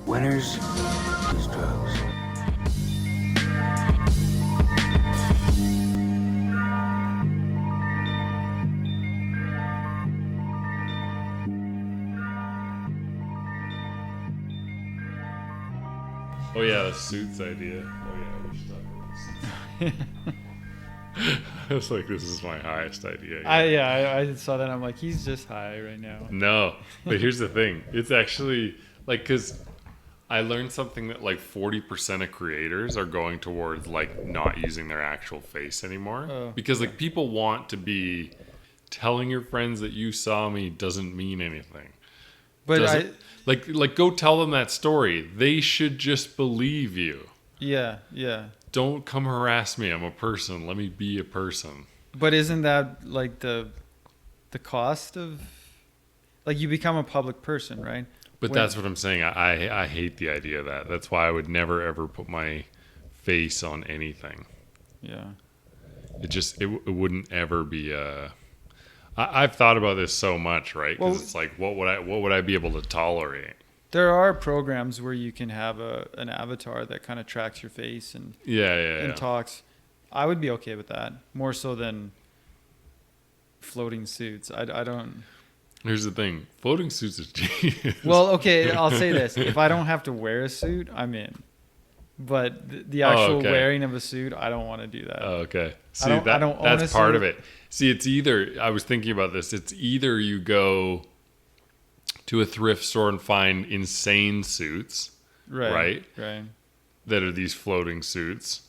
Winners use drugs. Oh yeah, the Suits idea. Oh yeah, we should talk about Suits. I was like, this is my highest idea. I saw that. I'm like, he's just high right now. No, but here's the thing. It's actually like, because I learned something that like 40% of creators are going towards like not using their actual face anymore. Because like people want to be telling your friends that you saw me doesn't mean anything. But like go tell them that story. They should just believe you. yeah. Don't come harass me. I'm a person. Let me be a person. But isn't that like the cost of, like, you become a public person, right? But that's what I'm saying. I hate the idea of that. That's why I would never ever put my face on anything. Yeah. It wouldn't ever be I've thought about this so much, right? Because it's like, what would I be able to tolerate? There are programs where you can have an avatar that kind of tracks your face and Yeah. talks. I would be okay with that, more so than floating suits. I don't. Here's the thing: floating suits is genius. Well, okay, I'll say this: if I don't have to wear a suit, I'm in. But the actual wearing of a suit, I don't want to do that. Oh, okay. See, I don't own that's a part suit. of it. See, it's either, I was thinking about this. It's either you go to a thrift store and find insane suits, right? That are these floating suits.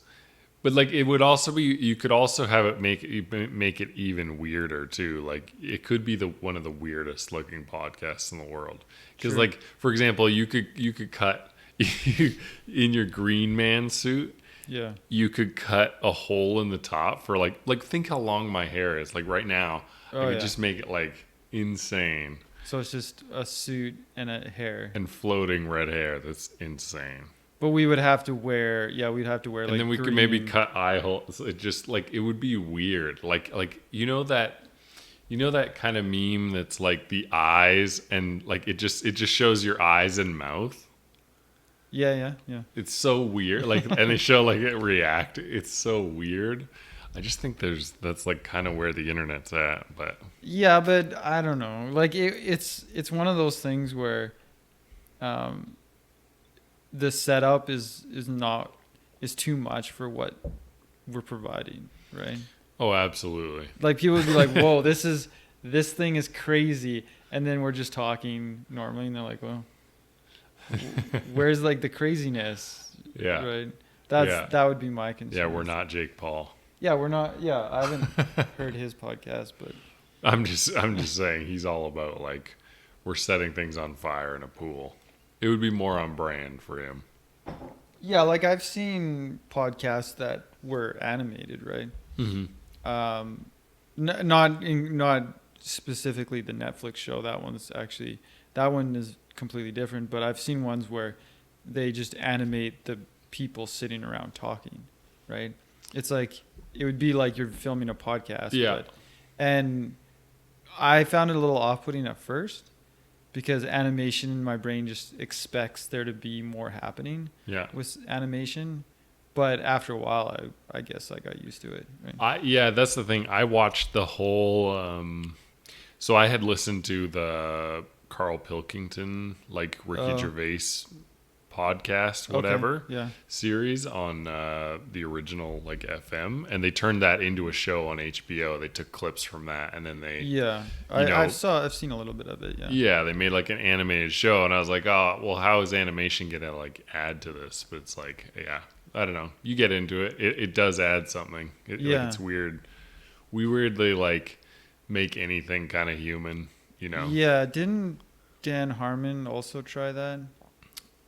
But like, it would also be, you could also have it make it even weirder too. Like, it could be one of the weirdest looking podcasts in the world. Because like, for example, you could cut in your Green Man suit. Yeah. You could cut a hole in the top for like think how long my hair is. Like right now, I could just make it like insane. So it's just a suit and a hair. And floating red hair. That's insane. But we would have to wear, we'd have to wear, And like, then we green. could maybe cut eye holes. It just like, it would be weird. Like you know that kind of meme that's like the eyes and like it just shows your eyes and mouth. Yeah. It's so weird. Like, and they show like it react. It's so weird. I just think that's like kind of where the internet's at. But yeah, but I don't know. Like it's one of those things where, the setup is too much for what we're providing, right? oh, absolutely. Like, people would be like, "Whoa, this thing is crazy," and then we're just talking normally, and they're like, "Well, where's like the craziness?" Yeah. Right. That would be my concern. Yeah, we're not Jake Paul. Yeah, we're not. Yeah, I haven't heard his podcast, but I'm just saying he's all about like we're setting things on fire in a pool. It would be more on brand for him. yeah, like I've seen podcasts that were animated, right? Mm-hmm. Not specifically the Netflix show. That one is completely different. But I've seen ones where they just animate the people sitting around talking, right? It's like, it would be like you're filming a podcast. Yeah. And I found it a little off-putting at first, because animation in my brain just expects there to be more happening with animation. But after a while, I guess I got used to it. Right? That's the thing. I watched the whole. So I had listened to the Carl Pilkington, like Ricky Gervais podcast, whatever series on the original like FM, and they turned that into a show on HBO. They took clips from that, and then they I've seen a little bit of it. Yeah, they made like an animated show, and I was like, oh, well, how is animation gonna like add to this? But it's like, I don't know. You get into it, it does add something. Like, it's weird. We weirdly like make anything kind of human, you know? Yeah, didn't Dan Harmon also try that?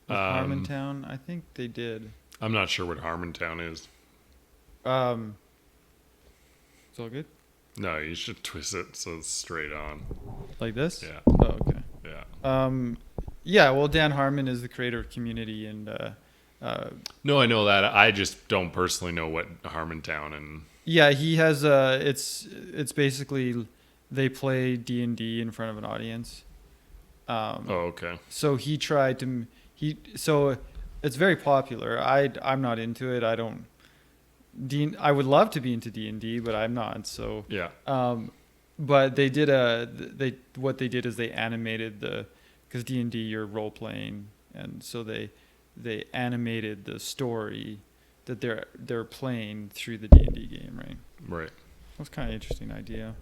With Harmontown? I think they did. I'm not sure what Harmontown is. It's all good? No, you should twist it so it's straight on. Like this? Yeah. Oh, okay. Yeah. Well, Dan Harmon is the creator of Community, and no, I know that. I just don't personally know what Harmontown and... Yeah, he has it's basically they play D&D in front of an audience. okay. So he tried to So it's very popular. I'm not into it. I would love to be into D&D, but I'm not. So Yeah. but what they did is they animated because D&D you're role playing, and so they animated the story that they're playing through the D&D game, right? Right. That's kind of interesting idea.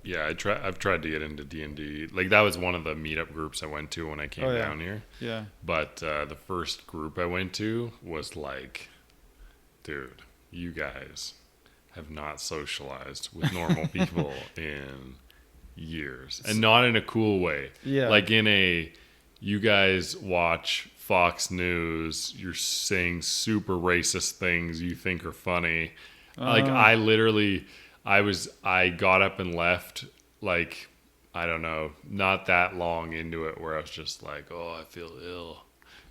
Yeah, I've tried to get into D&D. Like that was one of the meetup groups I went to when I came down here. Yeah. But the first group I went to was like, dude, you guys have not socialized with normal people in years, and not in a cool way. Yeah. Like in a, you guys watch Fox News, you're saying super racist things you think are funny. Like I literally, I got up and left, like, I don't know, not that long into it, where I was just like, oh, I feel ill,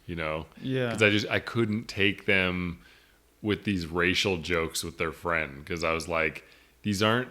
you know? Yeah. Because I couldn't take them with these racial jokes with their friend, because I was like, they're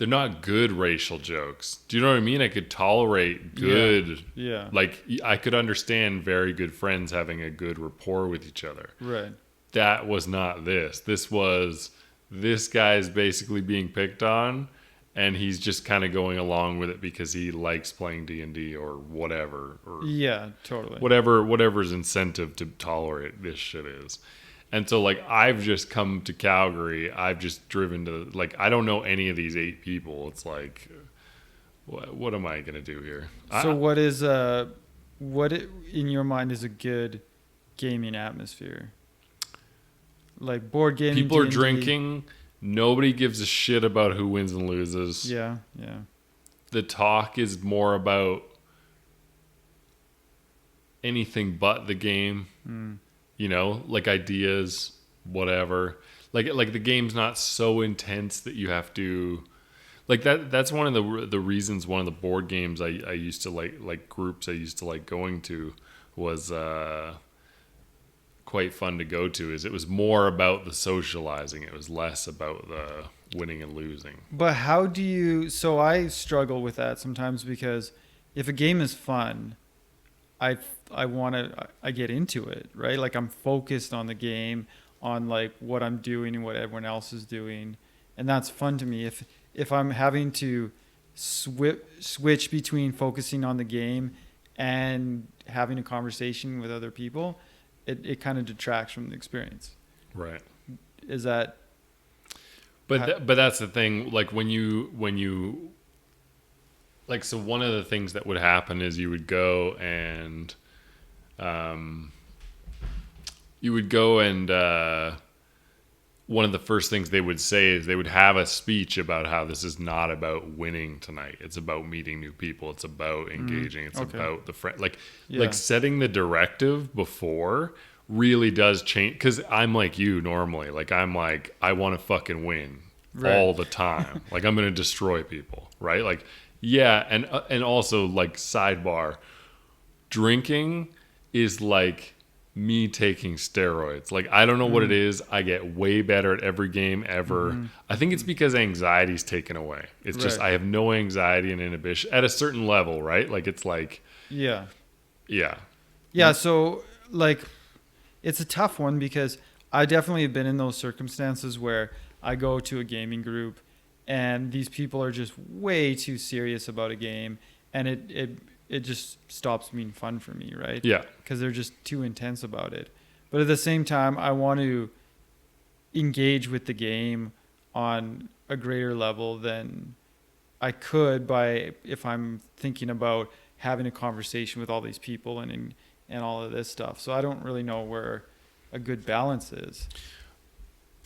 not good racial jokes. Do you know what I mean? I could tolerate good. Yeah. Like, I could understand very good friends having a good rapport with each other. Right. That was not this. This was, this guy's basically being picked on, and he's just kind of going along with it because he likes playing D&D or whatever. Or Yeah, totally. whatever's incentive to tolerate this shit is. And so, like, I've just come to Calgary. I've just driven to, like, I don't know any of these 8 people. It's like, what am I going to do here? So what in your mind is a good gaming atmosphere? Like board gaming, People are D&D? drinking. Nobody gives a shit about who wins and loses. Yeah, yeah. The talk is more about anything but the game. You know, like ideas, whatever. Like the game's not so intense that you have to, like, that's one of the reasons, one of the board games I used to like groups I used to like going to was quite fun to go to, is it was more about the socializing. It was less about the winning and losing. But so I struggle with that sometimes, because if a game is fun, I get into it, right? Like I'm focused on the game, on like what I'm doing and what everyone else is doing, and that's fun to me. If I'm having to switch between focusing on the game and having a conversation with other people, it kind of detracts from the experience. Right. Is that? But that's the thing. Like when you like, so one of the things that would happen is you would go and one of the first things they would say is they would have a speech about how this is not about winning tonight. It's about meeting new people. It's about engaging. It's about the friend. Like setting the directive before really does change. Because I'm like you normally. Like I'm like, I want to fucking win all the time. Like I'm going to destroy people, right? Like, yeah, and also like sidebar, drinking is like me taking steroids. Like I don't know what it is. I get way better at every game ever. I think it's because anxiety's taken away. It's just I have no anxiety and inhibition at a certain level, right? Like it's like yeah. So like it's a tough one, because I definitely have been in those circumstances where I go to a gaming group and these people are just way too serious about a game, and it just stops being fun for me, right? Yeah. Because they're just too intense about it. But at the same time, I want to engage with the game on a greater level than I could if I'm thinking about having a conversation with all these people and all of this stuff. So I don't really know where a good balance is.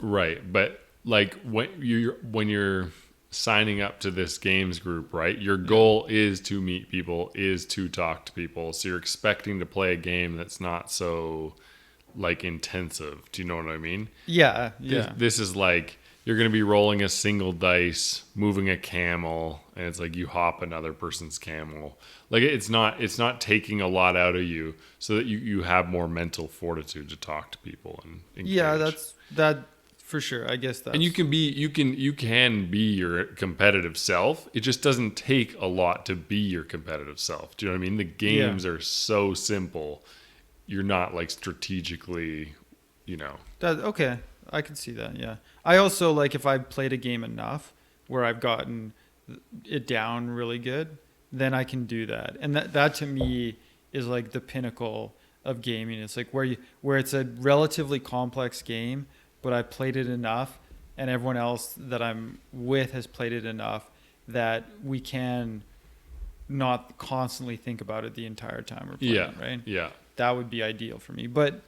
Right. But like when you're signing up to this games group, right? Your goal is to meet people, is to talk to people. So you're expecting to play a game that's not so like intensive. Do you know what I mean? Yeah. This is like you're going to be rolling a single dice, moving a camel, and it's like you hop another person's camel. Like it's not taking a lot out of you, so that you have more mental fortitude to talk to people and engage. Yeah, that For sure. I guess that's... And you can be your competitive self. It just doesn't take a lot to be your competitive self. Do you know what I mean? The games are so simple. You're not like strategically, Okay. I can see that. Yeah. I also like if I've played a game enough where I've gotten it down really good, then I can do that. And that to me is like the pinnacle of gaming. It's like where it's a relatively complex game, but I played it enough and everyone else that I'm with has played it enough that we can not constantly think about it the entire time we're playing, right? Yeah. That would be ideal for me. But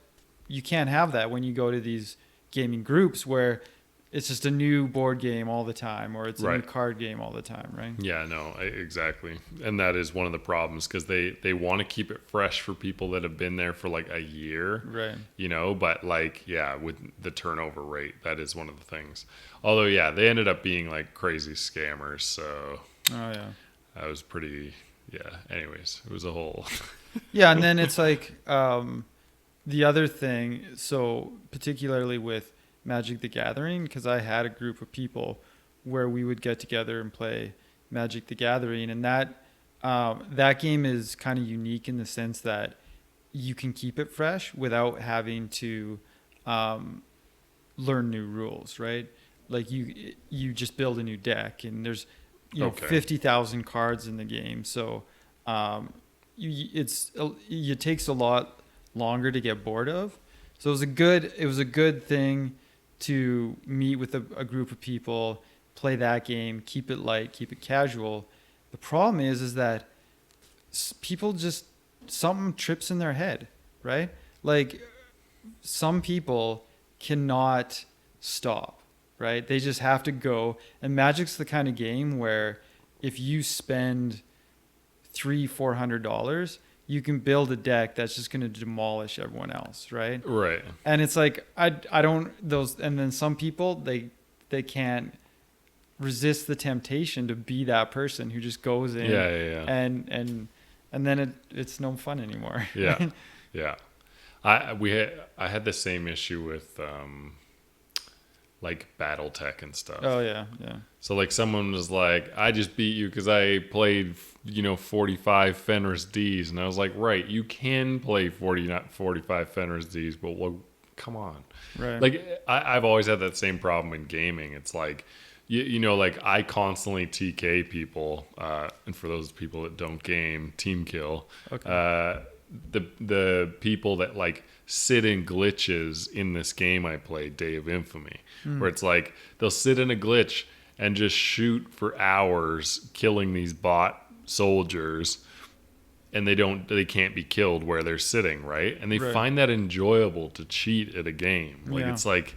you can't have that when you go to these gaming groups where it's just a new board game all the time, or it's a new card game all the time, right? Yeah, no, exactly. And that is one of the problems because they want to keep it fresh for people that have been there for like a year, right? but like, with the turnover rate, that is one of the things. Although, they ended up being like crazy scammers. So that was pretty, anyways, it was a whole. And then it's like the other thing, so particularly with Magic the Gathering, because I had a group of people where we would get together and play Magic the Gathering, and that game is kind of unique in the sense that you can keep it fresh without having to learn new rules, right? Like you just build a new deck, and there's 50,000 cards in the game, so it takes a lot longer to get bored of. So it was a good thing to meet with a group of people, play that game, keep it light, keep it casual. The problem is that people just, something trips in their head, right? Like some people cannot stop, right? They just have to go. And Magic's the kind of game where if you spend $300-$400, you can build a deck that's just going to demolish everyone else, right? Right. And it's like I don't those, and then some people they can't resist the temptation to be that person who just goes in and then it's no fun anymore. Yeah. Yeah. I had the same issue with like BattleTech and stuff. Oh yeah. So like someone was like, I just beat you because I played 45 Fenris D's, and I was like, right, you can play 45 Fenris D's, but well, come on. Right. Like I've always had that same problem in gaming. It's like like I constantly TK people, and for those people that don't game, team kill. Okay. The people that like sit in glitches in this game I played, Day of Infamy, where it's like they'll sit in a glitch and just shoot for hours killing these bot soldiers, and they can't be killed where they're sitting, right? And they find that enjoyable to cheat at a game. Like it's like,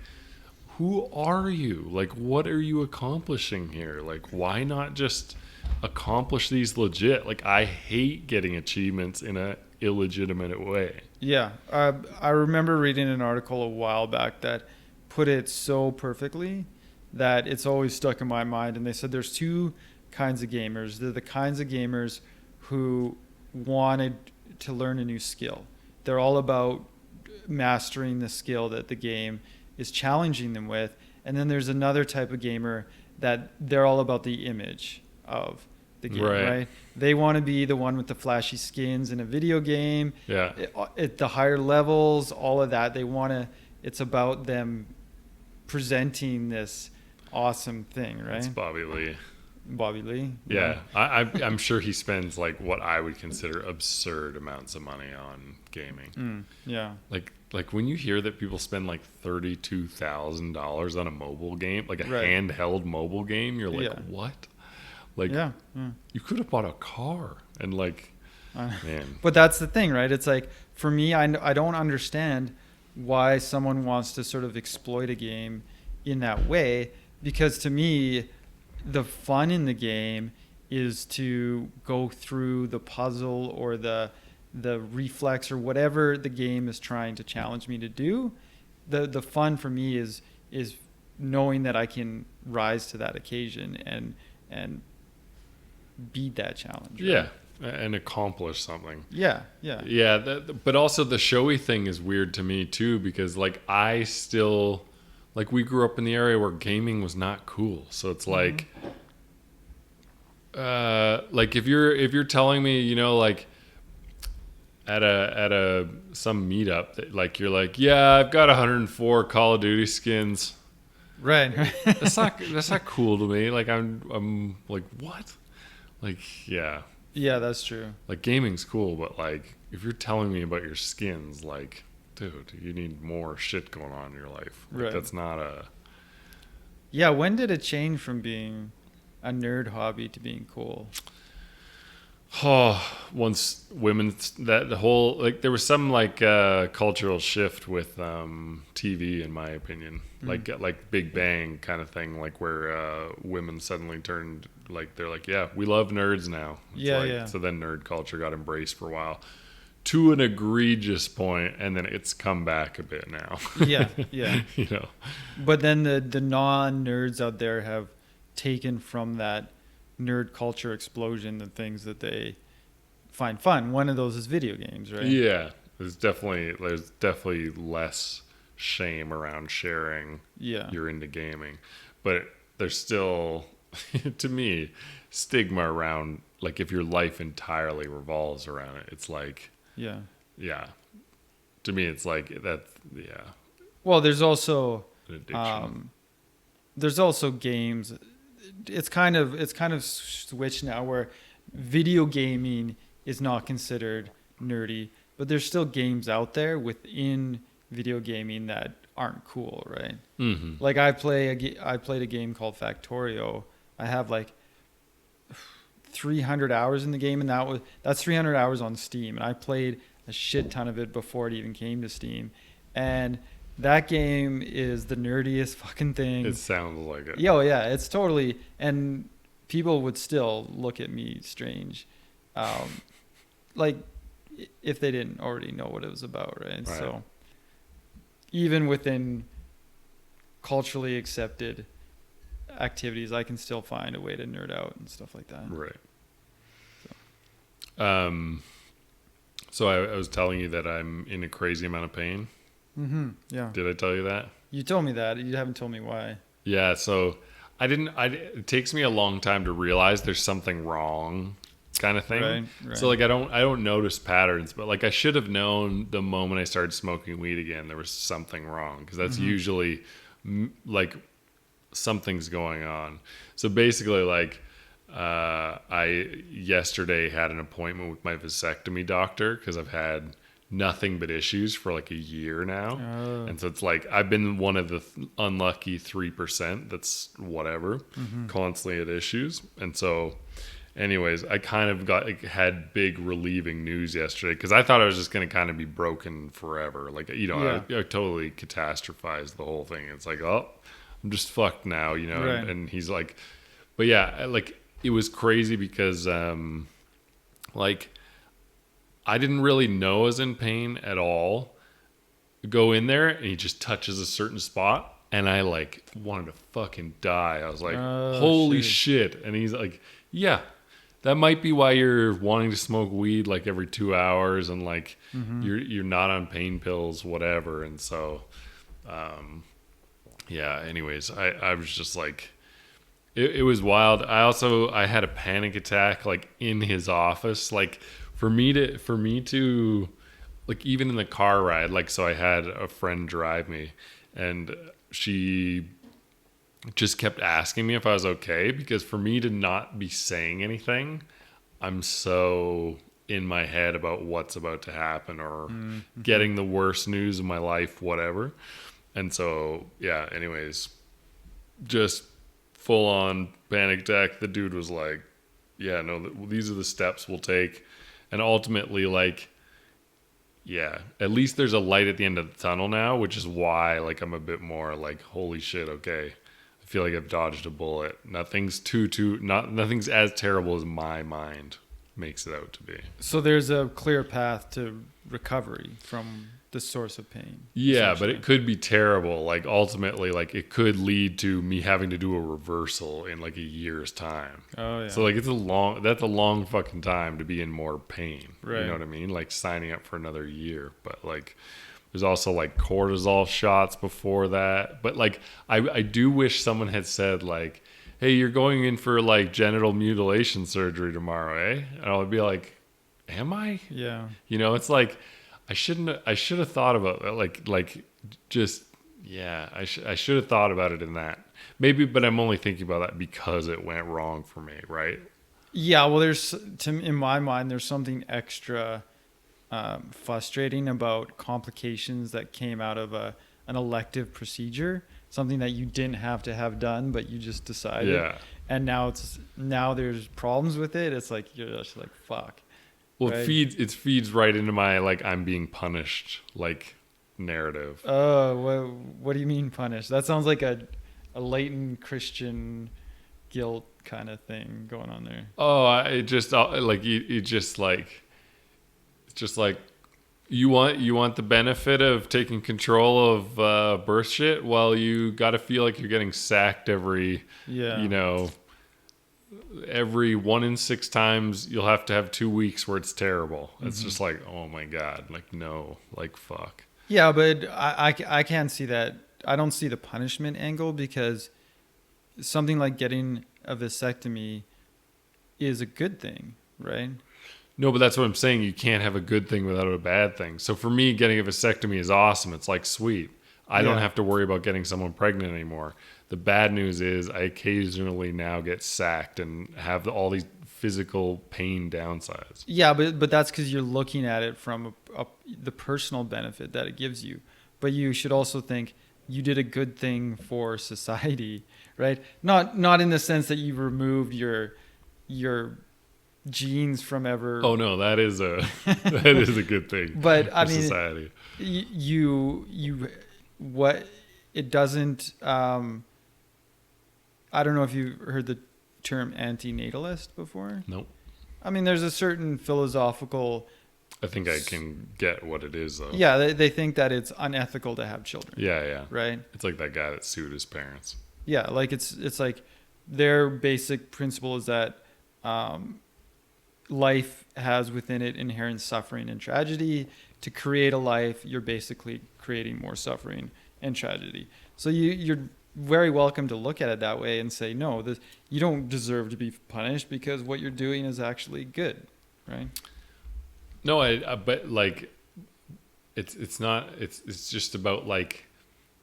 who are you? Like, what are you accomplishing here? Like, why not just accomplish these legit? Like, I hate getting achievements in a illegitimate way. Yeah. I remember reading an article a while back that put it so perfectly that it's always stuck in my mind. And they said there's two kinds of gamers. They're the kinds of gamers who wanted to learn a new skill. They're all about mastering the skill that the game is challenging them with. And then there's another type of gamer that they're all about the image of the game, right? They want to be the one with the flashy skins in a video game. Yeah. At the higher levels, all of that. It's about them presenting this awesome thing, right? It's Bobby Lee. Yeah. I'm sure he spends like what I would consider absurd amounts of money on gaming. Yeah. Like when you hear that people spend like $32,000 on a mobile game, like a handheld mobile game, you're like, what? Like, you could have bought a car and like, man. But that's the thing, right? It's like, for me, I don't understand why someone wants to sort of exploit a game in that way, because to me, the fun in the game is to go through the puzzle or the reflex or whatever the game is trying to challenge me to do. The fun for me is knowing that I can rise to that occasion and beat that challenge. Right? Yeah, and accomplish something. Yeah. But also the showy thing is weird to me too, because like I still like we grew up in the area where gaming was not cool. So it's like, if you're telling me, you know, like at a some meetup that like you're like, yeah, I've got 104 Call of Duty skins. Right. That's not cool to me. Like I'm like, what? Like, yeah. Yeah, that's true. Like gaming's cool, but like if you're telling me about your skins, like, dude, you need more shit going on in your life. Like, Right. That's not a. Yeah, when did it change from being a nerd hobby to being cool? Oh, once women, that the whole, like, there was some like cultural shift with TV, in my opinion, like Big Bang kind of thing, like where women suddenly turned, like, they're like, yeah, we love nerds now. It's Yeah, like, yeah. So then nerd culture got embraced for a while, to an egregious point, and then it's come back a bit now. Yeah, yeah. You know. But then the non-nerds out there have taken from that nerd culture explosion the things that they find fun. One of those is video games, right? Yeah, there's definitely less shame around sharing Yeah. you're into gaming, but there's still, to me, stigma around, like, if your life entirely revolves around it. It's like, Yeah. yeah, to me it's like that's, yeah, Well, there's also an addiction. there's also games. It's kind of switched now where video gaming is not considered nerdy, but there's still games out there within video gaming that aren't cool, right? Mm-hmm. Like I played a game called Factorio. I have like 300 hours in the game, and that's 300 hours on Steam, and I played a shit ton of it before it even came to Steam. And that game is the nerdiest fucking thing. It sounds like it. Yo, yeah, it's totally, and people would still look at me strange, like if they didn't already know what it was about, right? So even within culturally accepted activities, I can still find a way to nerd out and stuff like that. Right. So I was telling you that I'm in a crazy amount of pain. Mm-hmm. Yeah. Did I tell you that? You told me that. You haven't told me why. Yeah, so it takes me a long time to realize there's something wrong, kind of thing. Right. So like I don't notice patterns, but like I should have known the moment I started smoking weed again there was something wrong, because that's usually like something's going on. So basically, like I yesterday had an appointment with my vasectomy doctor because I've had nothing but issues for like a year now. And so it's like I've been one of the unlucky 3% that's whatever, constantly at issues. And so anyways, I kind of had big relieving news yesterday, because I thought I was just going to kind of be broken forever. Like, you know, I totally catastrophized the whole thing. It's like, oh, I'm just fucked now, you know. Right. And he's like, but yeah, like it was crazy because like I didn't really know I was in pain at all. Go in there and he just touches a certain spot, and I like wanted to fucking die. I was like, holy shit. And he's like, yeah, that might be why you're wanting to smoke weed like every 2 hours, and like you're not on pain pills, whatever. And so yeah, anyways, I was just like, it was wild. I had a panic attack like in his office, like for me to like, even in the car ride, like, so I had a friend drive me, and she just kept asking me if I was okay, because for me to not be saying anything, I'm so in my head about what's about to happen, or getting the worst news of my life, whatever. And so, yeah, anyways, just full on panic attack. The dude was like, yeah, no, these are the steps we'll take. And ultimately, like, yeah, at least there's a light at the end of the tunnel now, which is why, like, I'm a bit more like, holy shit, okay. I feel like I've dodged a bullet. Nothing's nothing's as terrible as my mind makes it out to be. So there's a clear path to recovery from the source of pain. Yeah, but it could be terrible. Like, ultimately, like, it could lead to me having to do a reversal in like a year's time. Oh yeah. So like that's a long fucking time to be in more pain. Right. You know what I mean? Like signing up for another year. But like, There's also like cortisol shots before that. But like, I do wish someone had said like, hey, you're going in for like genital mutilation surgery tomorrow, eh? And I would be like, am I? Yeah. You know, it's like, I should have thought about that. I should have thought about it in that. Maybe, but I'm only thinking about that because it went wrong for me, right? Yeah, well, in my mind, there's something extra frustrating about complications that came out of an elective procedure, something that you didn't have to have done, but you just decided. Yeah. And now there's problems with it. It's like you're just like, fuck. Well, right? it feeds right into my like I'm being punished like narrative. Oh, what do you mean punished? That sounds like a latent Christian guilt kind of thing going on there. Oh, it's just like you want the benefit of taking control of birth shit. Well, you got to feel like you're getting sacked every 1 in 6 times. You'll have to have 2 weeks where it's terrible. It's just like, oh my god, like no, like fuck. Yeah, but I can't see that. I don't see the punishment angle, because something like getting a vasectomy is a good thing, right? No, but that's what I'm saying. You can't have a good thing without a bad thing. So for me, getting a vasectomy is awesome. It's like, sweet. I don't have to worry about getting someone pregnant anymore. The bad news is I occasionally now get sacked and have all these physical pain downsides. Yeah, but that's because you're looking at it from the personal benefit that it gives you. But you should also think you did a good thing for society, right? Not in the sense that you removed your genes from ever. Oh no, that is a good thing. But for I mean, society. It doesn't. I don't know if you've heard the term antinatalist before. Nope. I mean, there's a certain philosophical. I think I can get what it is though. Yeah, they think that it's unethical to have children. Yeah. Right. It's like that guy that sued his parents. Yeah, like it's like their basic principle is that life has within it inherent suffering and tragedy. To create a life, you're basically creating more suffering and tragedy. So you're very welcome to look at it that way and say, no, you don't deserve to be punished because what you're doing is actually good, right? No, but like, it's not. It's just about like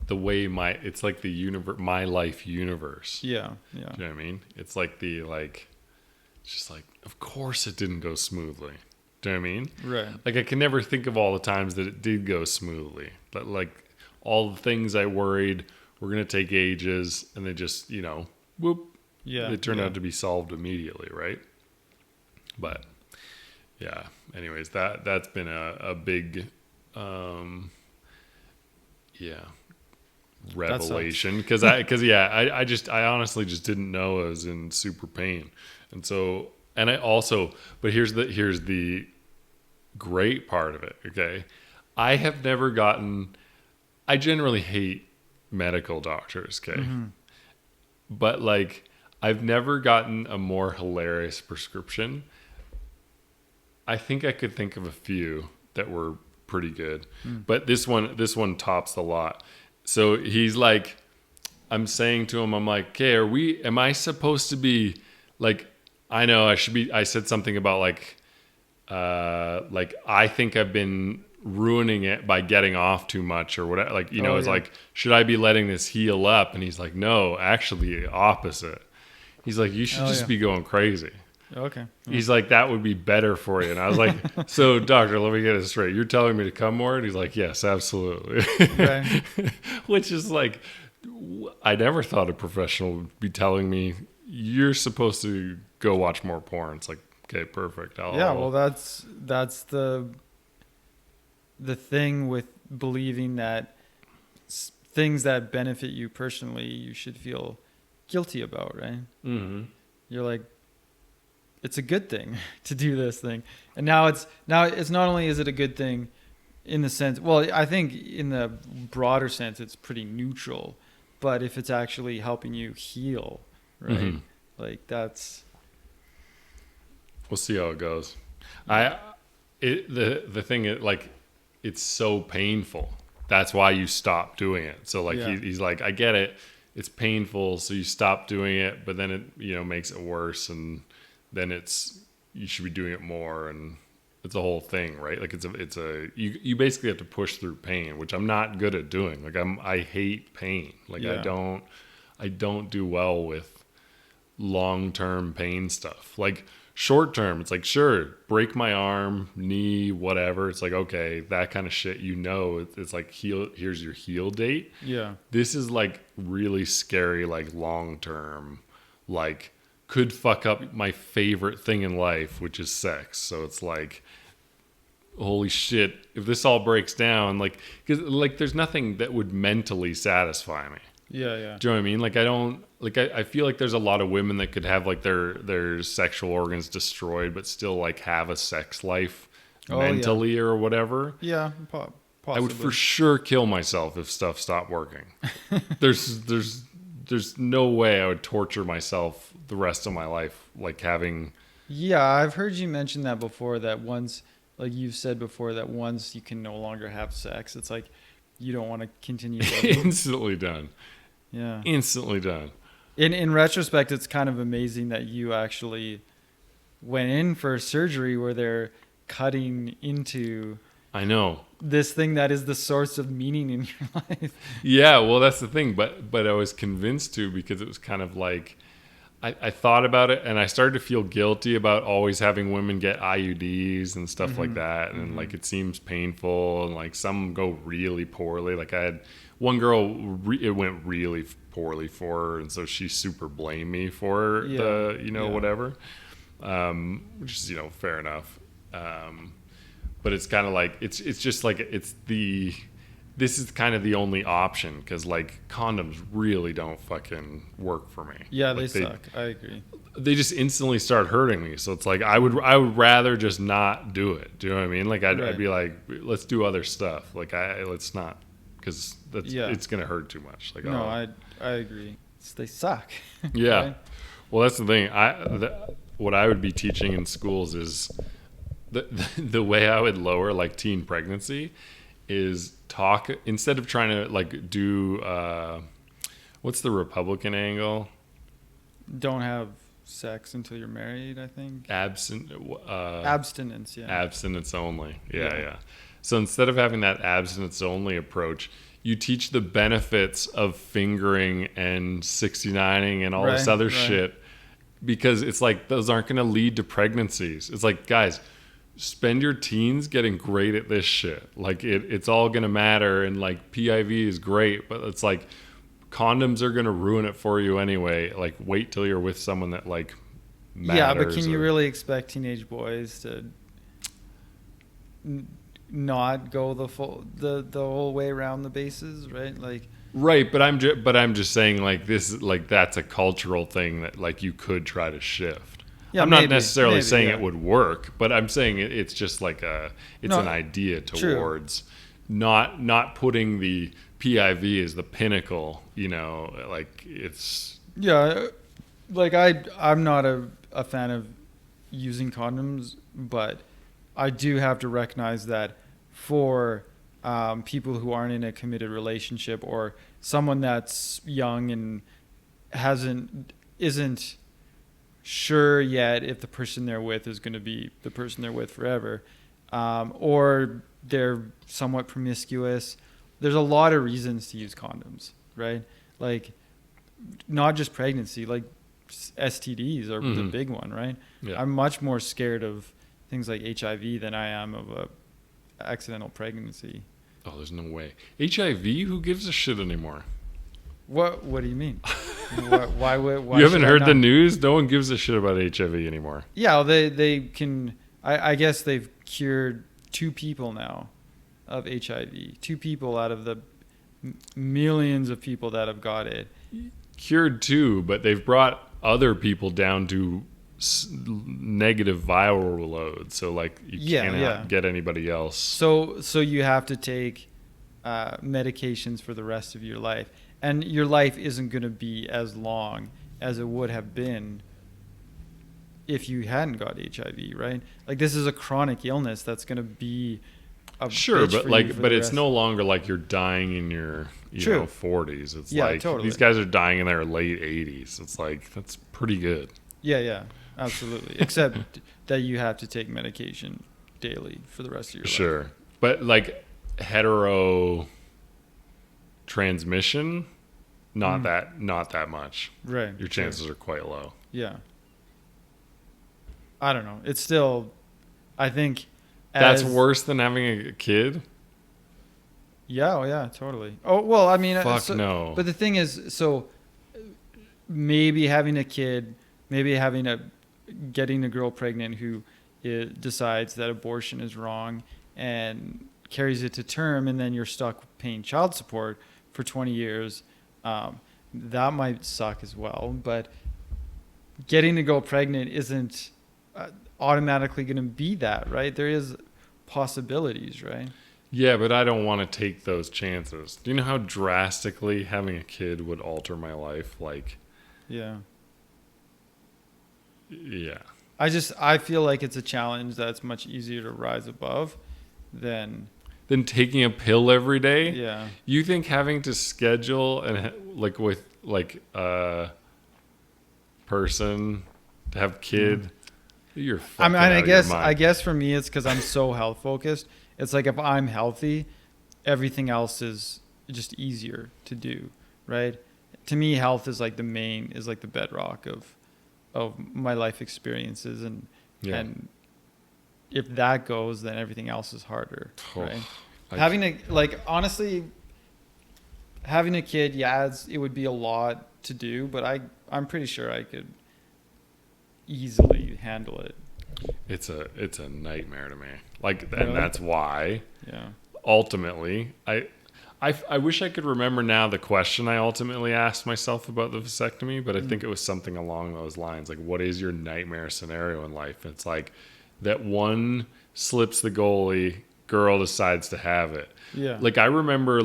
the way it's like the universe, my life universe. Yeah. Do you know what I mean? It's like it's just like, of course it didn't go smoothly. Do you know what I mean? Right. Like I can never think of all the times that it did go smoothly, but like all the things I worried were going to take ages, and they just, whoop. Yeah. They turned out to be solved immediately, right? But yeah. Anyways, that's been a big, revelation, because I honestly just didn't know I was in super pain, and so, and I also, but here's the great part of it. Okay, I have never gotten. I generally hate medical doctors. Okay, but like I've never gotten a more hilarious prescription. I think I could think of a few that were pretty good, but this one tops the lot. So he's like, I'm saying to him, I'm like, okay, am I supposed to be like, I know I should be, I said something about like I think I've been ruining it by getting off too much or whatever. Like, like, should I be letting this heal up? And he's like, no, actually opposite. He's like, you should just be going crazy. Okay. He's like, that would be better for you. And I was like, so doctor, let me get it straight. You're telling me to come more? And he's like, yes, absolutely. Right. Which is like, I never thought a professional would be telling me you're supposed to go watch more porn. It's like, okay, perfect. Well, that's the thing with believing that things that benefit you personally, you should feel guilty about, right? Mm-hmm. You're like, it's a good thing to do this thing. And now it's not only is it a good thing in the sense, well, I think in the broader sense, it's pretty neutral, but if it's actually helping you heal, right? Like that's, we'll see how it goes. The thing is, like, it's so painful that's why you stop doing it. So like Yeah. he's like, I get it. It's painful. So you stop doing it, but then it, you know, makes it worse. And then you should be doing it more. And it's a whole thing, right? Like you basically have to push through pain, which I'm not good at doing. Like I hate pain. Like Yeah. I don't do well with long-term pain stuff. Like short term, it's like, sure, break my arm, knee, whatever. It's like, okay, that kind of shit, you know, it's like here's your heal date. Yeah. This is like really scary, like long-term, like could fuck up my favorite thing in life, which is sex. So it's like, holy shit, if this all breaks down, like, because like there's nothing that would mentally satisfy me. Yeah. Yeah. Do you know what I mean? Like I feel like there's a lot of women that could have like their sexual organs destroyed, but still like have a sex life mentally or whatever. Yeah. I would for sure kill myself if stuff stopped working. there's no way I would torture myself the rest of my life, like having. Yeah, I've heard you mention that before. That once, like you've said before, that once you can no longer have sex, it's like you don't want to continue living. Instantly done. Yeah. Instantly done. In retrospect, it's kind of amazing that you actually went in for surgery where they're cutting into I know. this thing that is the source of meaning in your life. Yeah, well, that's the thing. But I was convinced to, because it was kind of like, I thought about it and I started to feel guilty about always having women get IUDs and stuff like that. And like, it seems painful, and like some go really poorly. Like I had one girl, it went really poorly for her. And so she super blamed me for whatever, which is, fair enough. But it's kind of like, it's just like, this is kind of the only option, because like condoms really don't fucking work for me. Yeah, like, they suck. I agree. They just instantly start hurting me. So it's like I would rather just not do it. Do you know what I mean? Like I'd be like, let's do other stuff. Like let's not, because it's gonna hurt too much. Like no, I agree. They suck. Yeah. Right? Well, that's the thing. What I would be teaching in schools is the way I would lower like teen pregnancy is talk, instead of trying to like do what's the Republican angle? Don't have sex until you're married, I think. Abstinence, yeah. Abstinence only. Yeah. So instead of having that abstinence only approach, you teach the benefits of fingering and 69ing and all this other shit, because it's like those aren't going to lead to pregnancies. It's like, guys, spend your teens getting great at this shit. Like it's all gonna matter, and like PIV is great, but it's like condoms are gonna ruin it for you anyway. Like wait till you're with someone that like matters. Yeah, but can you really expect teenage boys to not go the whole way around the bases, right? Like right, but I'm just saying, like this, like that's a cultural thing that like you could try to shift. Yeah, I'm not necessarily saying it would work, but I'm saying it's just like an idea towards not putting the PIV as the pinnacle, like it's. Yeah, like I'm not a fan of using condoms, but I do have to recognize that for people who aren't in a committed relationship, or someone that's young and isn't sure yet if the person they're with is going to be the person they're with forever, or they're somewhat promiscuous. There's a lot of reasons to use condoms, right? Like not just pregnancy, like STDs are the big one, right? Yeah. I'm much more scared of things like HIV than I am of a accidental pregnancy. Oh, there's no way. HIV? Who gives a shit anymore? What do you mean? Why you haven't heard the news? No one gives a shit about HIV anymore. Yeah, they can. I guess they've cured 2 people now of HIV. 2 people out of the millions of people that have got it. Cured 2, but they've brought other people down to negative viral load. So like you cannot get anybody else. So you have to take medications for the rest of your life. And your life isn't going to be as long as it would have been if you hadn't got HIV, right? Like this is a chronic illness that's going to be Sure, bitch but for you like, for but the it's rest. no longer like you're dying in your True. 40s. It's Yeah, like totally. these guys are dying in their late 80s. It's like that's pretty good. Yeah, absolutely. Except that you have to take medication daily for the rest of your life. Sure, but like hetero transmission, not that much. Right. Your chances are quite low. Yeah. I don't know. It's still, I think, That's worse than having a kid. Yeah, oh yeah, totally. Oh well, I mean, Fuck no. But the thing is, so maybe having a kid, getting a girl pregnant who decides that abortion is wrong and carries it to term, and then you're stuck paying child support for 20 years. That might suck as well. But getting a girl pregnant isn't automatically going to be that, right? There is possibilities, right? Yeah, but I don't want to take those chances. Do you know how drastically having a kid would alter my life? Like, yeah. I feel like it's a challenge that's much easier to rise above than taking a pill every day. Yeah. You think having to schedule and like with like a person to have kid, you're fucking out of your mind. I guess for me it's because I'm so health focused. It's like if I'm healthy, everything else is just easier to do, right? To me, health is like the bedrock of my life experiences, and if that goes, then everything else is harder, right? Honestly, having a kid, it would be a lot to do, but I'm pretty sure I could easily handle it. It's a nightmare to me. Like, and Really? that's why. Yeah. Ultimately, I wish I could remember now the question I ultimately asked myself about the vasectomy, but I think it was something along those lines. Like, what is your nightmare scenario in life? It's like that one slips the goalie, girl decides to have it. Yeah. Like, I remember,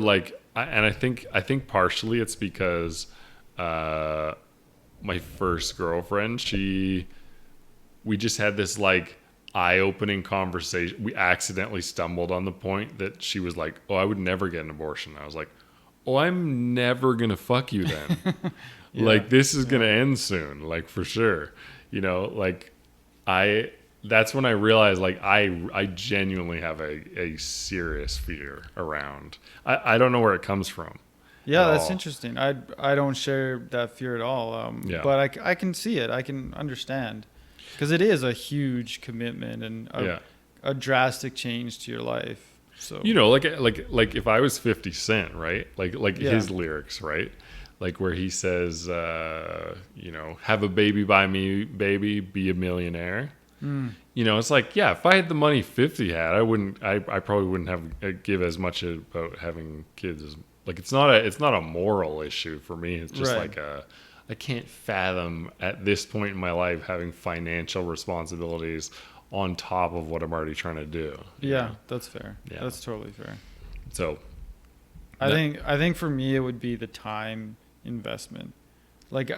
I think partially it's because my first girlfriend, we just had this like eye-opening conversation. We accidentally stumbled on the point that she was like, "Oh, I would never get an abortion." I was like, "Oh, I'm never gonna fuck you then." Yeah. Like, this is gonna end soon, like, for sure. Like, that's when I realized, like, I genuinely have a serious fear around. I don't know where it comes from. Yeah, that's interesting. I don't share that fear at all. But I can see it. I can understand. Because it is a huge commitment and a drastic change to your life. So like if I was 50 Cent, right? Like his lyrics, right? Like where he says, have a baby by me, baby, be a millionaire. It's like, yeah, if I had the money 50 had, I probably wouldn't have give as much about having kids as like it's not a moral issue for me. It's just like I can't fathom at this point in my life having financial responsibilities on top of what I'm already trying to do. Yeah, that's fair. Yeah. That's totally fair. So I think for me it would be the time investment. Like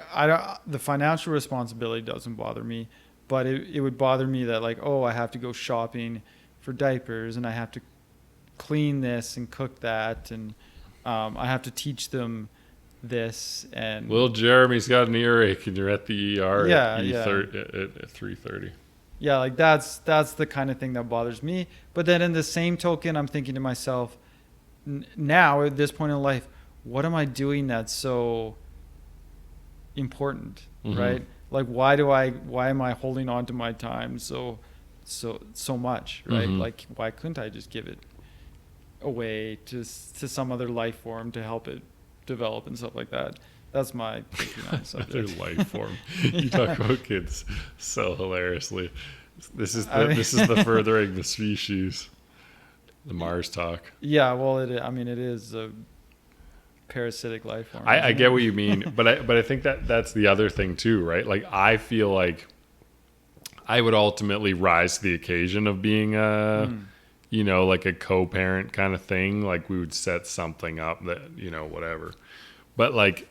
the financial responsibility doesn't bother me, but it would bother me that like, oh, I have to go shopping for diapers and I have to clean this and cook that and I have to teach them this and little Jeremy's got an earache and you're at the ER at 3:30. Yeah, like that's the kind of thing that bothers me. But then in the same token, I'm thinking to myself, now at this point in life, what am I doing that's so important, right? Like why am I holding on to my time so much, right? Like why couldn't I just give it away to some other life form to help it develop and stuff like that? That's my thinking on the subject. Other life form. You talk about kids so hilariously. This is the furthering the species. The Mars talk. Yeah, well, it is a parasitic life form. I get what you mean, but I think that's the other thing too, right? Like I feel like I would ultimately rise to the occasion of being like a co-parent kind of thing. Like we would set something up that, whatever. But like,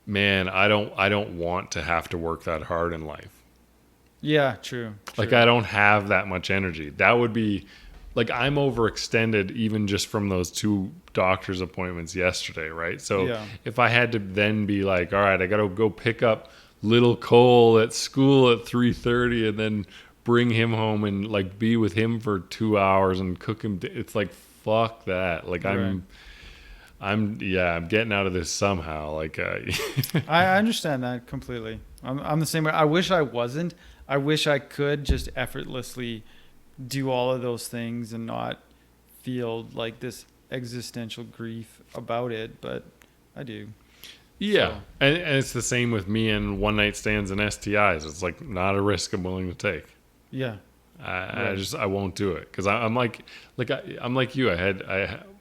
man, I don't want to have to work that hard in life. Yeah, true. Like I don't have that much energy. That would be like I'm overextended even just from those 2 doctor's appointments yesterday, right? So if I had to then be like, all right, I got to go pick up little Cole at school at 3:30 and then bring him home and like be with him for 2 hours and cook him. It's like, fuck that. Like I'm getting out of this somehow. Like, I understand that completely. I'm the same way. I wish I wasn't. I wish I could just effortlessly do all of those things and not feel like this existential grief about it, but I do. Yeah. So. And it's the same with me and one night stands and STIs. It's like not a risk I'm willing to take. Yeah. I won't do it. Cause I'm like you.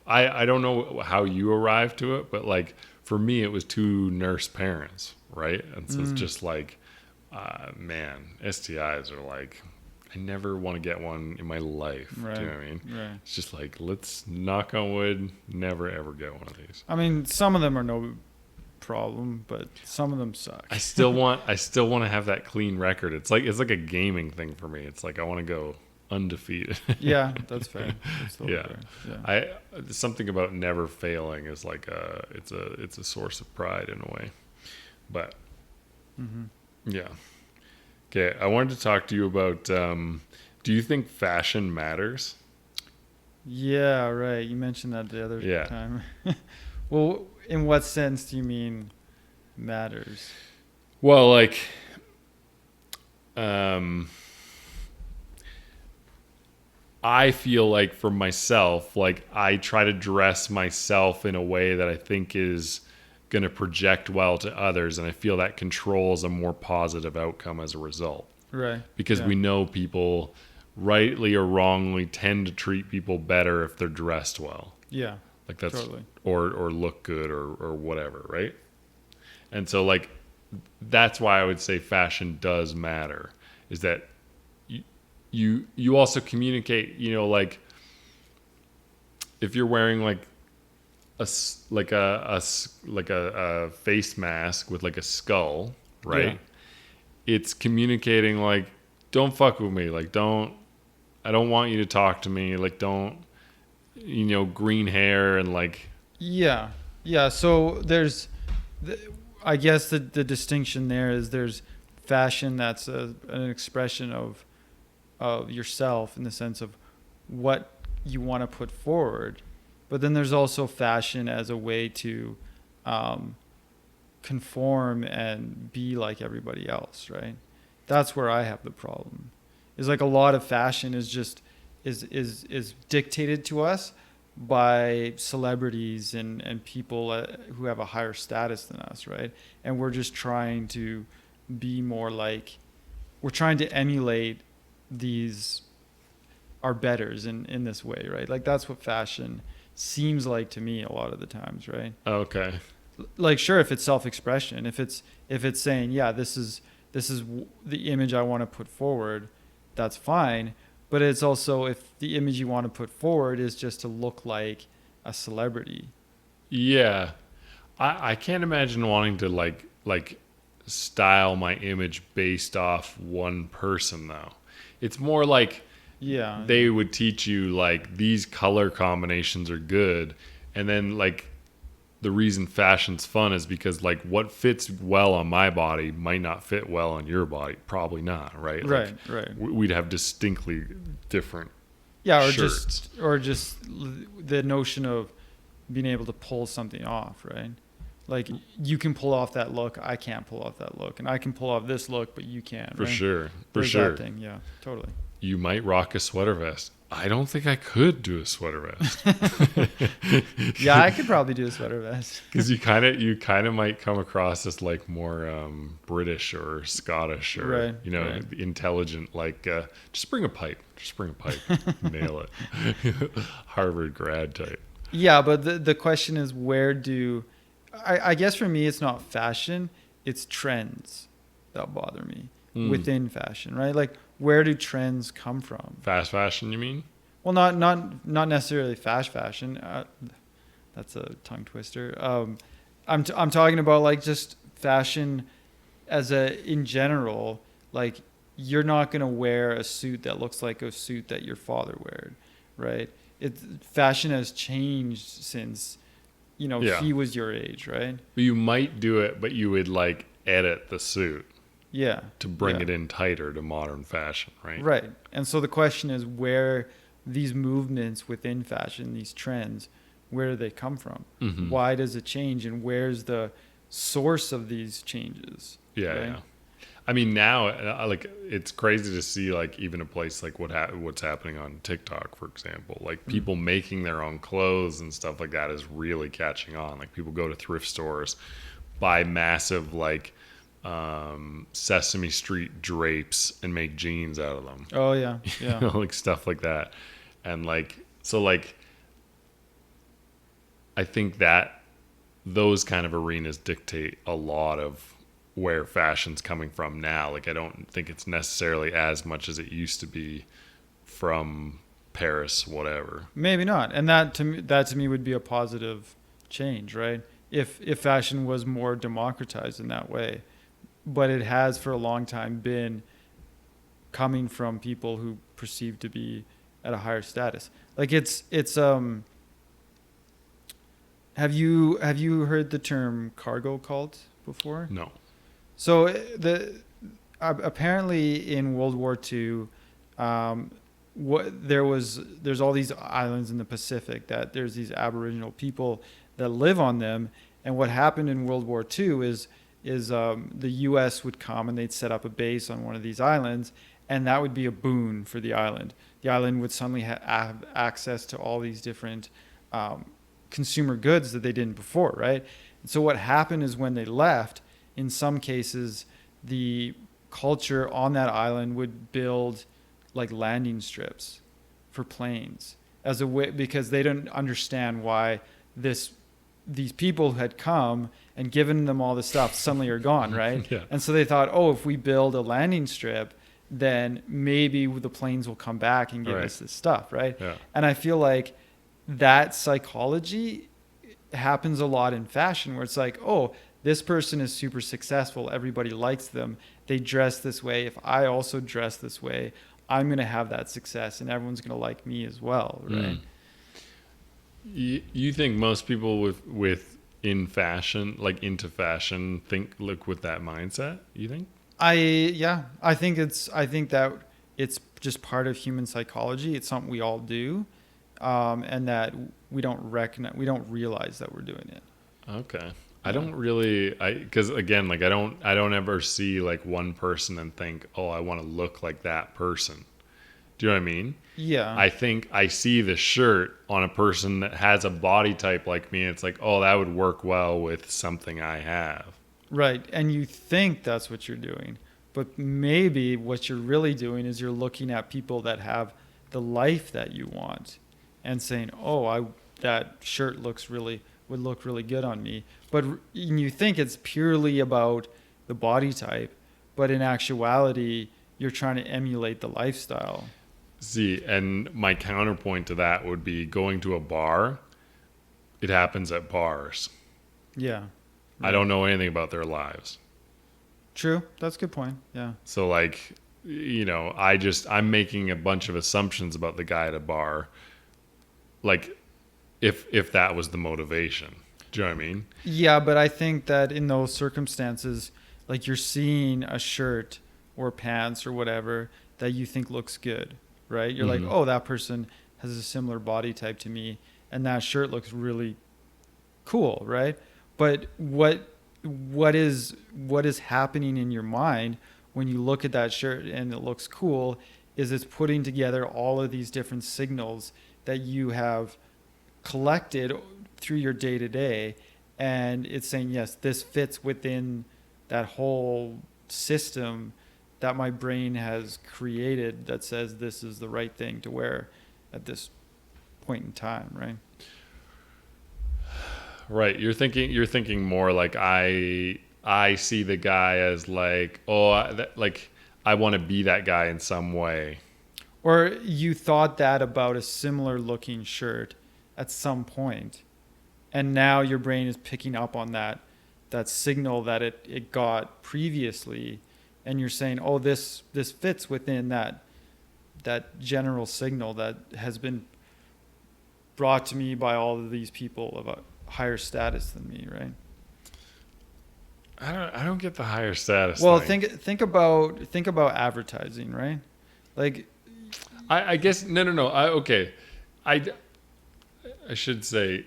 I don't know how you arrived to it, but like for me, it was 2 nurse parents. Right. And so it's just like, man, STIs are like, I never want to get one in my life. Right. Do you know what I mean? Right. It's just like, let's knock on wood, never ever get one of these. I mean, some of them are no problem, but some of them suck. I still want to have that clean record. It's like a gaming thing for me. It's like I want to go undefeated. Yeah, that's fair. That's totally Yeah. fair. Something about never failing is like it's a source of pride in a way. But yeah. Okay, I wanted to talk to you about do you think fashion matters? Yeah, right. You mentioned that the other time. Well, in what sense do you mean matters? Well, like I feel like for myself, like I try to dress myself in a way that I think is going to project well to others, and I feel that controls a more positive outcome as a result. Right. Because we know people, rightly or wrongly, tend to treat people better if they're dressed well. Yeah. Like that's totally. or look good or whatever, right? And so like that's why I would say fashion does matter, is that you also communicate, you know, like if you're wearing like a face mask with like a skull, right? Yeah. It's communicating like, don't fuck with me, like I don't want you to talk to me, like don't, you know, green hair and like. Yeah. So there's, I guess the distinction there is there's fashion that's an expression of yourself in the sense of what you want to put forward, but then there's also fashion as a way to conform and be like everybody else, right? That's where I have the problem. Is like a lot of fashion is just is dictated to us by celebrities and people who have a higher status than us, right? And we're just trying to be more like, we're trying to emulate these our betters in this way, right? Like that's what fashion seems like to me a lot of the times, right? Okay. Like sure, if it's self-expression, if it's saying, yeah, this is the image I want to put forward, that's fine. But it's also, if the image you want to put forward is just to look like a celebrity. Yeah. I can't imagine wanting to like style my image based off one person though. It's more like they would teach you like these color combinations are good, and then like the reason fashion's fun is because like what fits well on my body might not fit well on your body. Probably not, right? Right, like, right. We'd have distinctly different shirts. or just the notion of being able to pull something off, right? Like you can pull off that look, I can't pull off that look, and I can pull off this look, but you can't. For right? sure, There's sure. That thing, yeah, totally. You might rock a sweater vest. I don't think I could do a sweater vest. Yeah, I could probably do a sweater vest. Because you kind of might come across as like more British or Scottish or intelligent. Like just bring a pipe. Nail it. Harvard grad type. Yeah, but the question is, where do I guess for me it's not fashion, it's trends that bother me within fashion, right? Like where do trends come from? Fast fashion, you mean? Well, not necessarily fast fashion. That's a tongue twister. I'm talking about like just fashion in general. Like you're not gonna wear a suit that looks like a suit that your father right? Fashion has changed since, he was your age, right? You might do it, but you would like edit the suit Yeah. to bring it in tighter to modern fashion, right? Right. And so the question is, where these movements within fashion, these trends, where do they come from? Mm-hmm. Why does it change? And where's the source of these changes? Yeah, right? yeah. I mean, now, like, it's crazy to see, like, even a place like what's happening on TikTok, for example. Like, people making their own clothes and stuff like that is really catching on. Like, people go to thrift stores, buy massive, like, Sesame Street drapes and make jeans out of them. Oh, yeah. Yeah. Like, stuff like that. And, like, so, like, I think that those kind of arenas dictate a lot of where fashion's coming from now. Like, I don't think it's necessarily as much as it used to be from Paris, whatever. Maybe not. And that to me would be a positive change, right? If fashion was more democratized in that way. But it has for a long time been coming from people who perceive to be at a higher status. Like it's have you heard the term cargo cult before? No. So apparently in World War II, there's all these islands in the Pacific that there's these Aboriginal people that live on them, and what happened in World War II is the U.S. would come and they'd set up a base on one of these islands, and that would be a boon for the island. The island would suddenly have access to all these different consumer goods that they didn't before, right? And so what happened is when they left, in some cases, the culture on that island would build like landing strips for planes as a way, because they didn't understand why these people had come and given them all this stuff suddenly are gone, right? Yeah. And so they thought, oh, if we build a landing strip, then maybe the planes will come back and give us this stuff, right? Yeah. And I feel like that psychology happens a lot in fashion, where it's like, oh, this person is super successful, everybody likes them, they dress this way, if I also dress this way, I'm going to have that success and everyone's going to like me as well, right? You think most people with in fashion, like into fashion, look with that mindset, you think? I think that it's just part of human psychology. It's something we all do, and that we don't realize that we're doing it. Okay. I don't really, because again, like I don't ever see like one person and think, oh, I want to look like that person. Do you know what I mean? Yeah. I think I see the shirt on a person that has a body type like me, and it's like, oh, that would work well with something I have. Right. And you think that's what you're doing, but maybe what you're really doing is you're looking at people that have the life that you want and saying, oh, that shirt would look really good on me. But you think it's purely about the body type, but in actuality, you're trying to emulate the lifestyle. See, and my counterpoint to that would be going to a bar. It happens at bars. Yeah. Right. I don't know anything about their lives. True. That's a good point. Yeah. So like, I'm making a bunch of assumptions about the guy at a bar. Like, if that was the motivation. Do you know what I mean? Yeah, but I think that in those circumstances, like you're seeing a shirt or pants or whatever that you think looks good, right? You're like, oh, that person has a similar body type to me, and that shirt looks really cool, right? But what is happening in your mind when you look at that shirt and it looks cool is it's putting together all of these different signals that you have collected through your day-to-day, and it's saying, yes, this fits within that whole system that my brain has created that says this is the right thing to wear at this point in time, right? Right. You're thinking more like I see the guy as like, oh, I want to be that guy in some way. Or you thought that about a similar looking shirt at some point, and now your brain is picking up on that signal that it got previously, and you're saying, oh, this fits within that general signal that has been brought to me by all of these people of a higher status than me, right? I don't get the higher status. Well, thing. think about advertising, right? Like, I guess no. Okay, I should say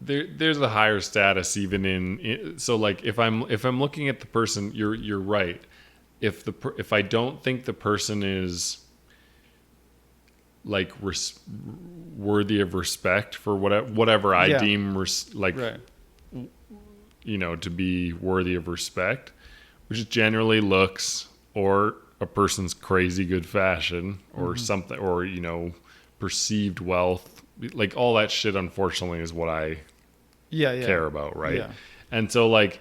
there's a higher status even in so like if I'm looking at the person, you're right. If I don't think the person is like worthy of respect for whatever I deem right. To be worthy of respect, which is generally looks or a person's crazy good fashion or something, or perceived wealth, like all that shit unfortunately is what I care about, right? Yeah. And so like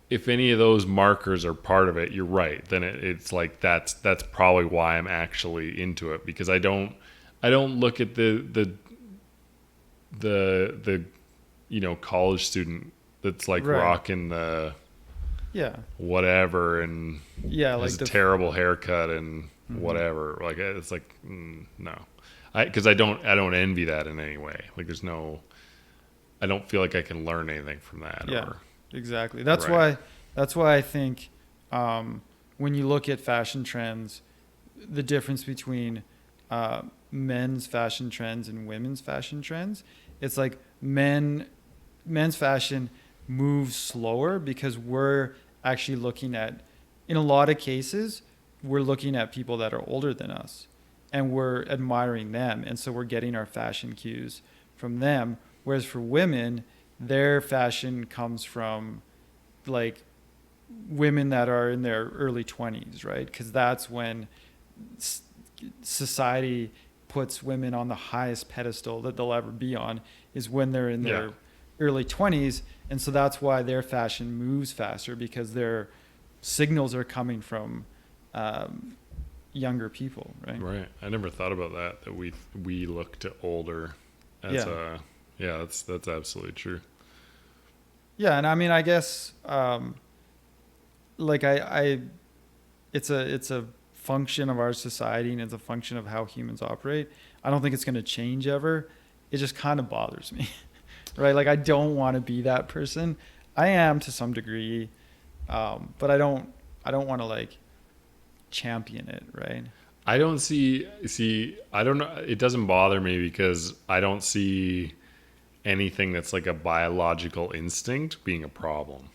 if any of those markers are part of it, you're right, then it's like that's probably why I'm actually into it, because I don't look at the college student that's like rocking the whatever and like has a terrible haircut and whatever, like it's like no, because I don't envy that in any way. Like I don't feel like I can learn anything from that. Exactly. That's why I think when you look at fashion trends, the difference between men's fashion trends and women's fashion trends, it's like men's fashion moves slower because we're actually looking at, in a lot of cases, we're looking at people that are older than us and we're admiring them. And so we're getting our fashion cues from them. Whereas for women, their fashion comes from like women that are in their early 20s, right? Because that's when society puts women on the highest pedestal that they'll ever be on, is when they're in their early 20s. And so that's why their fashion moves faster, because their signals are coming from younger people, right? Right. I never thought about that we look to older as that's absolutely true. Yeah, and I mean, I guess like it's a function of our society and it's a function of how humans operate. I don't think it's going to change ever. It just kind of bothers me, right? Like I don't want to be that person. I am to some degree, but I don't want to like champion it, right? I don't see. I don't know. It doesn't bother me because I don't see anything that's like a biological instinct being a problem.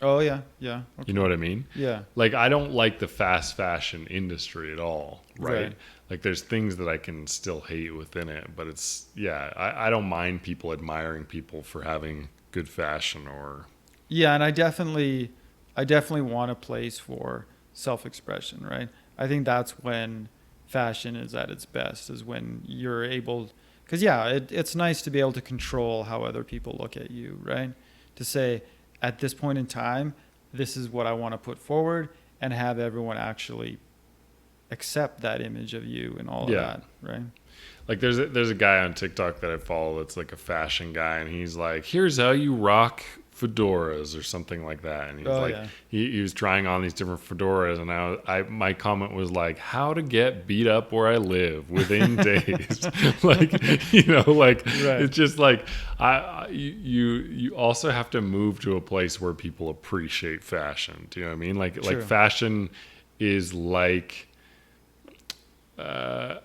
Oh yeah. Okay. You know what I mean? Yeah. Like I don't like the fast fashion industry at all, right? Like there's things that I can still hate within it, but it's I don't mind people admiring people for having good fashion or and I definitely want a place for self-expression, right? I think that's when fashion is at its best, is when you're able, because it's nice to be able to control how other people look at you, right? To say, at this point in time, this is what I want to put forward, and have everyone actually accept that image of you and all of that, right? Like there's a guy on TikTok that I follow that's like a fashion guy, and he's like, here's how you rock fedoras or something like that, and he's he was trying on these different fedoras, and my comment was like, how to get beat up where I live within days. It's just like you also have to move to a place where people appreciate fashion. Do you know what I mean? Like fashion is like I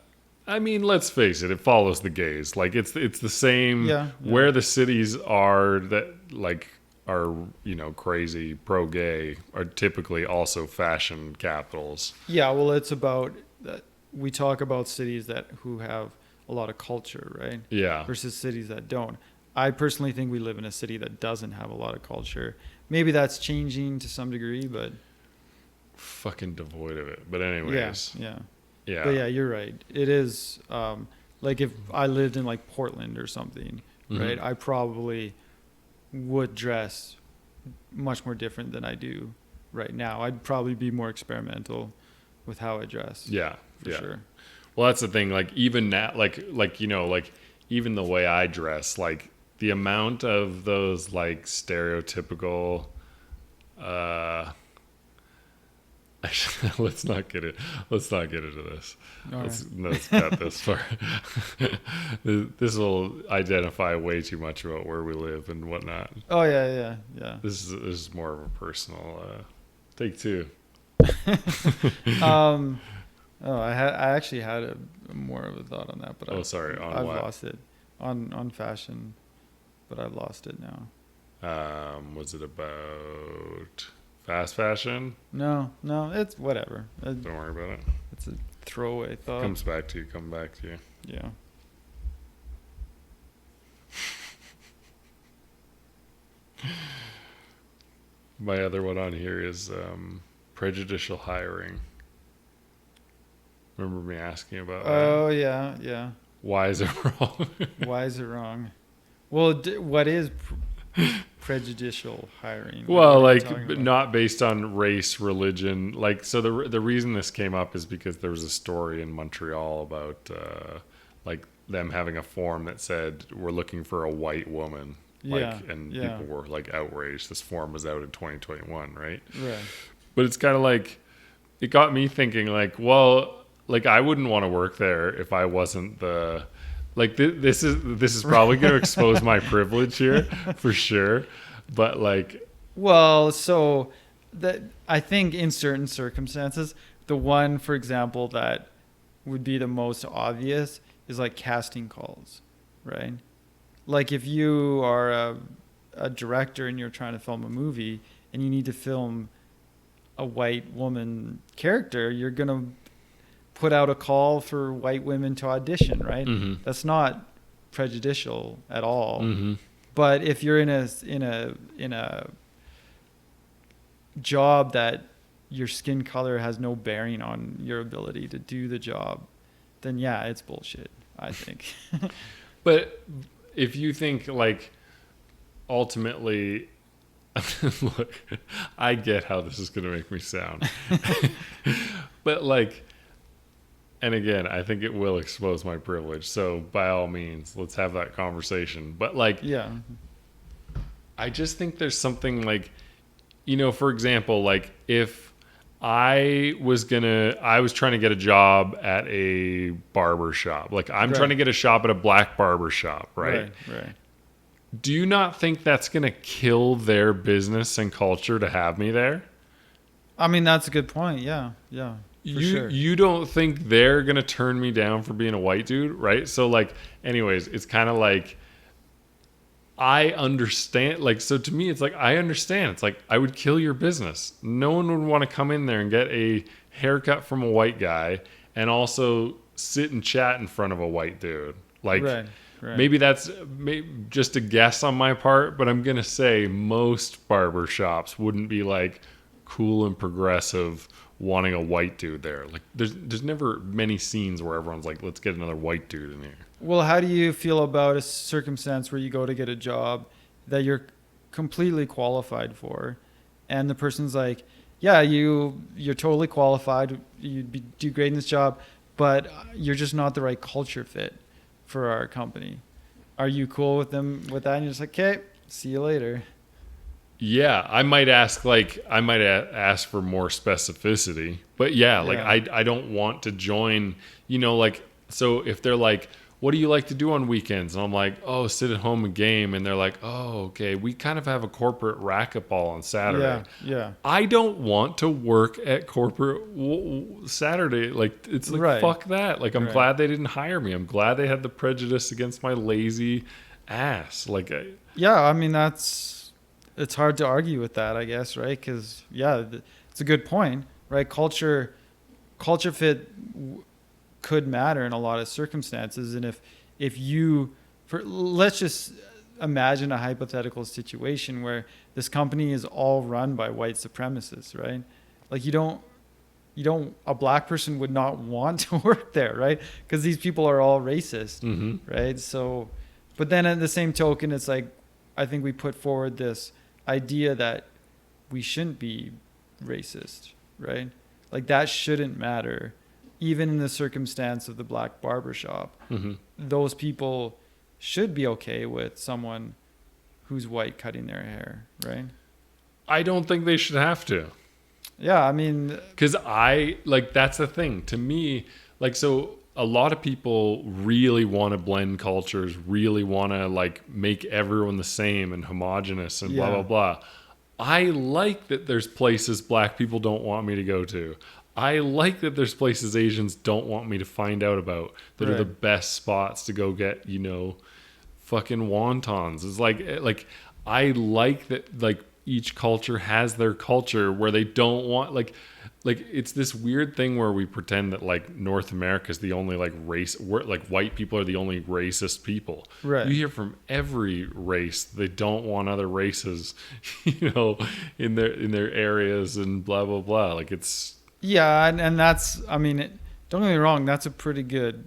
mean, let's face it follows the gaze. Like it's the same where the cities are that like are, crazy pro-gay, are typically also fashion capitals. Yeah, well, it's about that. We talk about cities who have a lot of culture, right? Yeah. Versus cities that don't. I personally think we live in a city that doesn't have a lot of culture. Maybe that's changing to some degree, but fucking devoid of it. But anyways. Yeah. But yeah, you're right. It is like if I lived in like Portland or something, right? I probably would dress much more different than I do right now. I'd probably be more experimental with how I dress. Yeah, for sure. Well, that's the thing. Like even now, like even the way I dress, like the amount of those like stereotypical, let's not get it. Let's not get into this. All Let's cut this part. This will identify way too much about where we live and whatnot. Oh yeah. This is more of a personal take two. I actually had a more of a thought on that, but I've what? lost it on fashion, but I've lost it now. Was it about fast fashion? No, it's whatever. Don't worry about it. It's a throwaway thought. Come back to you. Yeah. My other one on here is prejudicial hiring. Remember me asking about that? Oh yeah. Why is it wrong? Why is it wrong? Well, what is prejudicial hiring? Well, But not based on race, religion. So the reason this came up is because there was a story in Montreal about them having a form that said we're looking for a white woman. People were outraged. This form was out in 2021, right? Right. But it's kind of it got me thinking I wouldn't want to work there if I wasn't the this is probably going to expose my privilege here for sure. But so that I think in certain circumstances, the one, for example, that would be the most obvious is casting calls, right? If you are a director and you're trying to film a movie and you need to film a white woman character, you're going to put out a call for white women to audition, right? Mm-hmm. That's not prejudicial at all. Mm-hmm. But if you're in a job that your skin color has no bearing on your ability to do the job, then yeah, it's bullshit, I think. But if you think ultimately, look, I get how this is going to make me sound, but and again, I think it will expose my privilege. So by all means, let's have that conversation. But yeah, I just think there's something for example, if I was trying to get a job at a barber shop. I'm trying to get a shop at a black barber shop, right? Right. Do you not think that's going to kill their business and culture to have me there? I mean, that's a good point. Yeah. You don't think they're going to turn me down for being a white dude, right? So anyways, it's kind of I understand, so to me, it's I understand. It's I would kill your business. No one would want to come in there and get a haircut from a white guy and also sit and chat in front of a white dude. Right. Maybe that's just a guess on my part, but I'm going to say most barber shops wouldn't be cool and progressive wanting a white dude there. There's never many scenes where everyone's let's get another white dude in here. Well, how do you feel about a circumstance where you go to get a job that you're completely qualified for, and the person's yeah, you're totally qualified, you'd do great in this job, but you're just not the right culture fit for our company. Are you cool with that? And you're just okay, see you later. Yeah, I might ask ask for more specificity, but yeah. I don't want to join, so if they're what do you like to do on weekends? And I'm sit at home and game. And they're oh, okay, we kind of have a corporate racquetball on Saturday. Yeah. I don't want to work at corporate Saturday. It's right. Fuck that. I'm glad they didn't hire me. I'm glad they had the prejudice against my lazy ass. Yeah, I mean, it's hard to argue with that, I guess, right? Because, yeah, it's a good point, right? Culture fit could matter in a lot of circumstances. And let's just imagine a hypothetical situation where this company is all run by white supremacists, right? A black person would not want to work there, right? Because these people are all racist, mm-hmm. right? So, but then at the same token, it's I think we put forward this idea that we shouldn't be racist, right? That shouldn't matter. Even in the circumstance of the black barbershop, mm-hmm. those people should be okay with someone who's white cutting their hair, right? I don't think they should have to. Yeah, I mean, Because that's the thing. To me, so a lot of people really want to blend cultures, really want to make everyone the same and homogenous and blah, blah, yeah, blah. I like that there's places black people don't want me to go to. I like that there's places Asians don't want me to find out about that are the Right. best spots to go get, fucking wontons. It's I like that each culture has their culture where they don't want it's this weird thing where we pretend that North America is the only race where white people are the only racist people. Right. You hear from every race they don't want other races, in their areas and blah blah blah. It's Yeah, and that's, I mean, don't get me wrong, that's a pretty good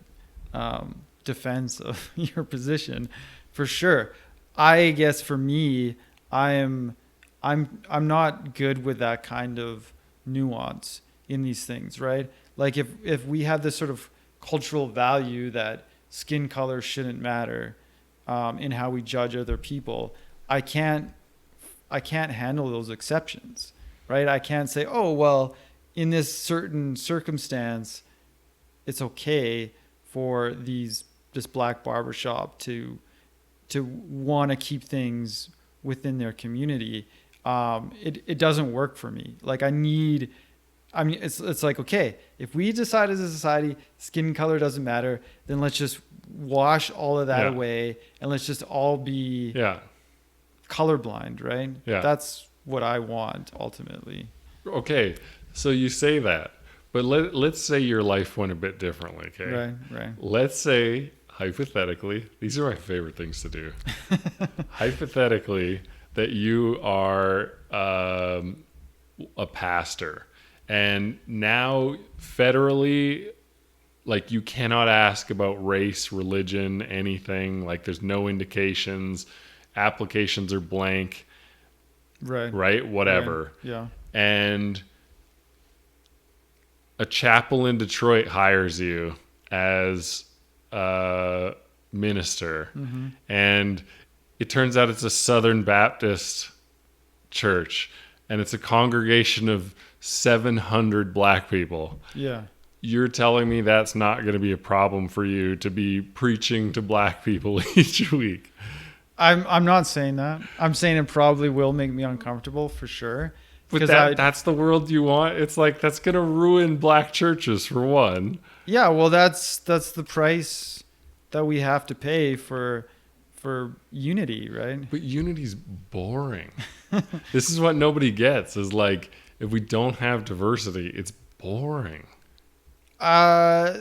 defense of your position, for sure. I guess for me, I'm not good with that kind of nuance in these things, right? Like if we have this sort of cultural value that skin color shouldn't matter in how we judge other people, I can't handle those exceptions, right? I can't say, oh well, in this certain circumstance, it's okay for this black barbershop to want to keep things within their community. It doesn't work for me. It's like, okay, if we decide as a society skin color doesn't matter, then let's just wash all of that away and let's just all be colorblind, right? Yeah. That's what I want ultimately. okay. So you say that, but let's say your life went a bit differently. Okay. Right. Let's say, hypothetically, these are my favorite things to do. Hypothetically, that you are a pastor, and now federally, you cannot ask about race, religion, anything. There's no indications. Applications are blank. Right? Whatever. Right. Yeah. And a chapel in Detroit hires you as a minister, and it turns out it's a Southern Baptist church, and it's a congregation of 700 black people. Yeah. You're telling me that's not going to be a problem for you to be preaching to black people each week? I'm not saying that. I'm saying it probably will make me uncomfortable for sure. But that's the world you want. It's that's going to ruin black churches for one. Yeah, well, that's the price that we have to pay for unity, right? But unity's boring. This is what nobody gets is if we don't have diversity, it's boring. I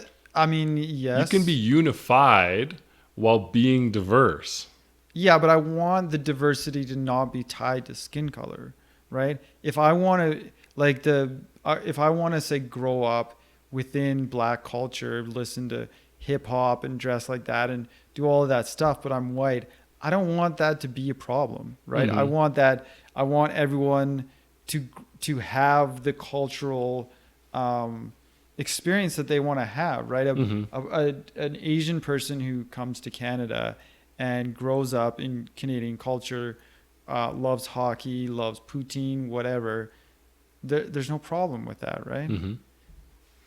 mean, yes. You can be unified while being diverse. Yeah, but I want the diversity to not be tied to skin color, right? If I want to if I want to say grow up within black culture, listen to hip hop and dress like that and do all of that stuff, but I'm white, I don't want that to be a problem, right? I want everyone to have the cultural experience that they want to have, right? An Asian person who comes to Canada and grows up in Canadian culture, loves hockey, loves poutine, whatever. There's no problem with that, right? Mm-hmm.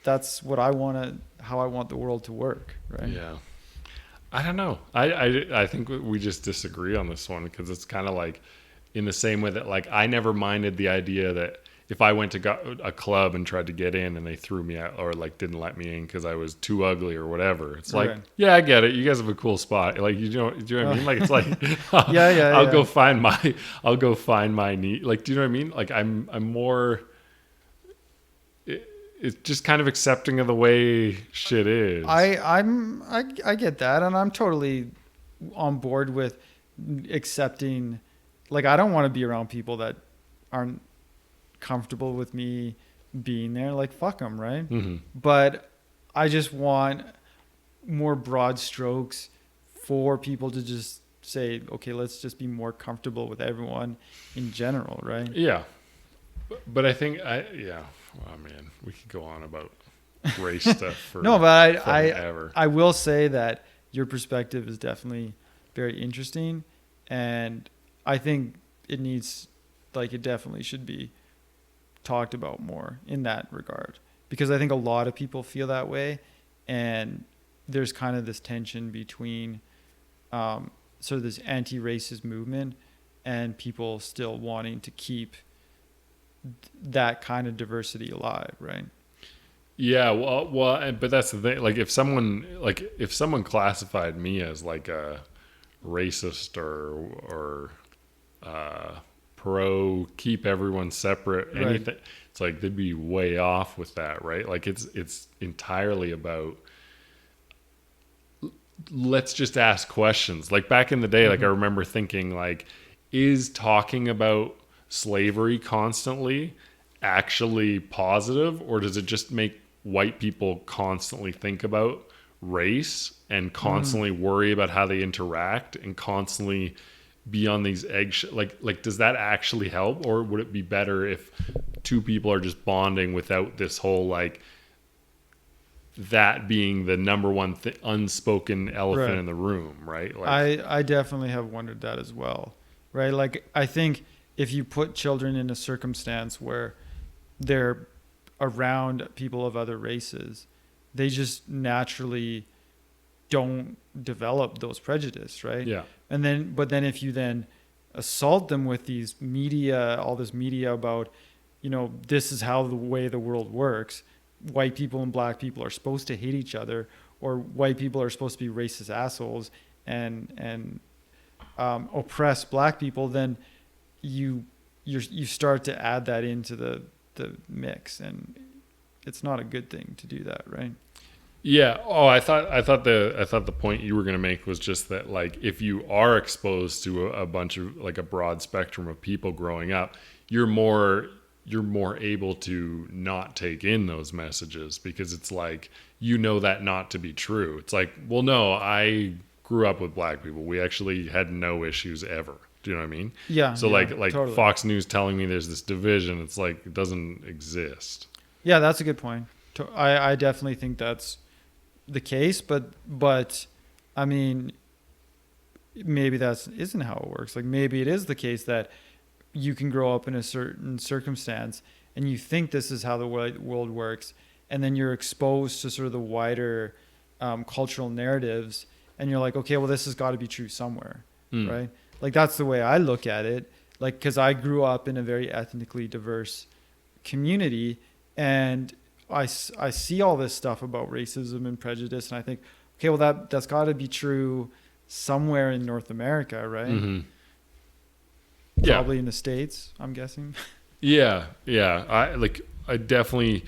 That's what how I want the world to work, right? Yeah. I don't know. I think we just disagree on this one because it's kind of in the same way that I never minded the idea that if I went to a club and tried to get in and they threw me out or didn't let me in because I was too ugly or whatever, it's Right. yeah, I get it. You guys have a cool spot. Do you know what I mean? It's Yeah. I'll go find my need. Do you know what I mean? I'm more. It's just kind of accepting of the way shit is. I get that, and I'm totally on board with accepting. I don't want to be around people that aren't comfortable with me being there. Fuck them, right? Mm-hmm. But I just want more broad strokes for people to just say, okay, let's just be more comfortable with everyone in general, right? Yeah. But I think oh man, we could go on about race stuff for no, but forever. I will say that your perspective is definitely very interesting, and I think it needs it definitely should be talked about more in that regard, because I think a lot of people feel that way, and there's kind of this tension between sort of this anti-racist movement and people still wanting to keep that kind of diversity alive, right? Yeah, well, but that's the thing. Like, if someone classified me as like a racist or pro keep everyone separate, Right. anything, it's like they'd be way off with that, right? Like, it's entirely about let's just ask questions. Like back in the day, like I remember thinking, like, is talking about slavery constantly actually positive, or does it just make white people constantly think about race and constantly worry about how they interact and constantly be on these eggshells? Like does that actually help, or would it be better if two people are just bonding without this whole like that being the number one unspoken elephant Right. in the room, right? Like, I definitely have wondered that as well, right? Like, I think if you put children in a circumstance where they're around people of other races, they just naturally don't develop those prejudice, right? yeah, But then if you then assault them with these media, all this media about, this is how the way the world works. White people and black people are supposed to hate each other, or white people are supposed to be racist assholes and oppress black people. Then you start to add that into the mix, and it's not a good thing to do that, right? yeah. Oh, I thought the point you were going to make was just that, like, if you are exposed to a bunch of, like, a broad spectrum of people growing up, you're more able to not take in those messages, because it's like, that not to be true. It's like, well, no, I grew up with black people. We actually had no issues ever. Do you know what I mean? Yeah. So yeah, like totally. Fox News telling me there's this division, it's like, it doesn't exist. Yeah, that's a good point. I definitely think that's the case, but I mean, maybe that isn't how it works. Like, maybe it is the case that you can grow up in a certain circumstance and you think this is how the world works, and then you're exposed to sort of the wider cultural narratives, and you're like, okay, well, this has got to be true somewhere, right? Like, that's the way I look at it. Like, because I grew up in a very ethnically diverse community, and I see all this stuff about racism and prejudice, and I think, okay, well, that's got to be true somewhere in North America, right? Mm-hmm. Probably in the States, I'm guessing. Yeah. I definitely.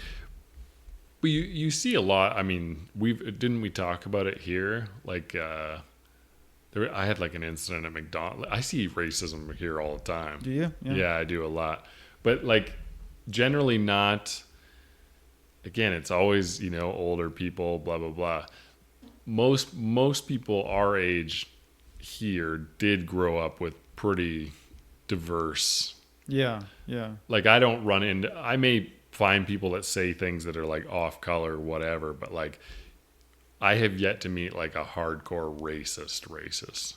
But you see a lot. I mean, didn't we talk about it here? Like, I had like an incident at McDonald's. I see racism here all the time. Do you? Yeah, I do a lot. But like, generally not. Again, it's always, older people, blah blah blah. Most people our age here did grow up with pretty diverse. Yeah. Like, I may find people that say things that are like off color, whatever, but like, I have yet to meet like a hardcore racist.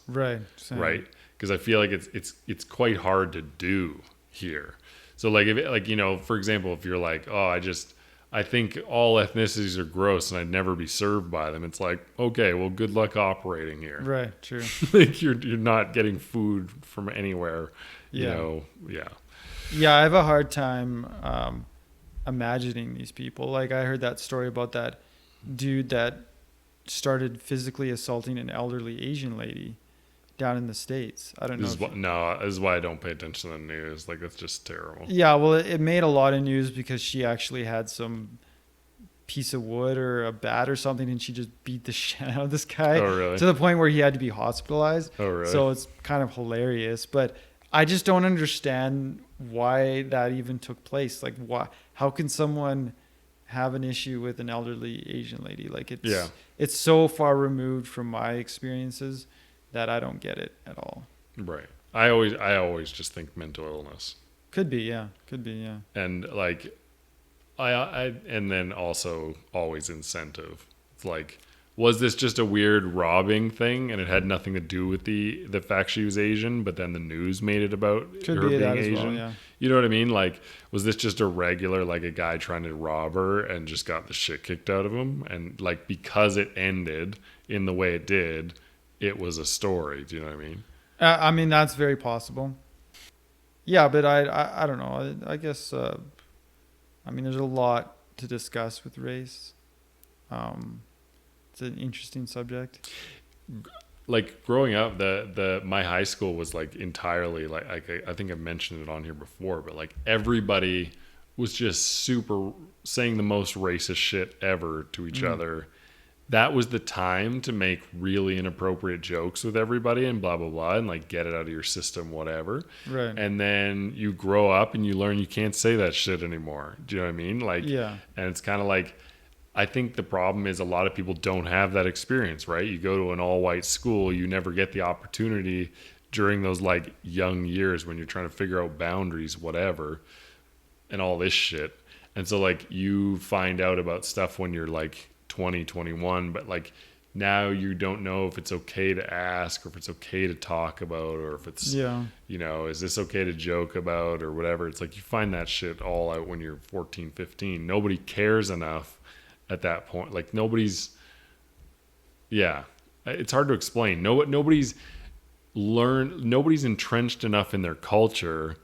Right. Same. Right? Because I feel like it's quite hard to do here. So like, for example, if you're like, oh, I think all ethnicities are gross and I'd never be served by them. It's like, okay, well, good luck operating here. Right. True. Like, you're not getting food from anywhere. Yeah. Yeah. Yeah, I have a hard time imagining these people. Like, I heard that story about that dude that started physically assaulting an elderly Asian lady down in the States. I don't know. This is why I don't pay attention to the news. Like, that's just terrible. Yeah, well, it made a lot of news because she actually had some piece of wood or a bat or something, and she just beat the shit out of this guy. Oh, really? To the point where he had to be hospitalized. Oh, really? So it's kind of hilarious, but I just don't understand why that even took place. Like, how can someone have an issue with an elderly Asian lady? Like, it's so far removed from my experiences that I don't get it at all. Right. I always just think mental illness. Could be, yeah. And like, and then also always incentive. It's like, was this just a weird robbing thing and it had nothing to do with the fact she was Asian, but then the news made it about her being Asian? Yeah. You know what I mean? Like, was this just a regular, like a guy trying to rob her and just got the shit kicked out of him? And like, because it ended in the way it did, it was a story. Do you know what I mean? I mean, that's very possible. Yeah, but I don't know. I guess, I mean, there's a lot to discuss with race. It's an interesting subject. Like growing up, my high school was like entirely like I think I've mentioned it on here before, but like everybody was just super saying the most racist shit ever to each other. That was the time to make really inappropriate jokes with everybody and blah, blah, blah, and like get it out of your system, whatever. Right. And then you grow up and you learn you can't say that shit anymore. Do you know what I mean? Like, yeah. And it's kind of like, I think the problem is a lot of people don't have that experience, right? You go to an all white school, you never get the opportunity during those like young years when you're trying to figure out boundaries, whatever, and all this shit. And so like you find out about stuff when you're like 20, 21, but like now you don't know if it's okay to ask or if it's okay to talk about or if it's, you know, is this okay to joke about or whatever. It's like you find that shit all out when you're 14, 15. Nobody cares enough at that point. Like nobody's, it's hard to explain. Nobody's entrenched enough in their culture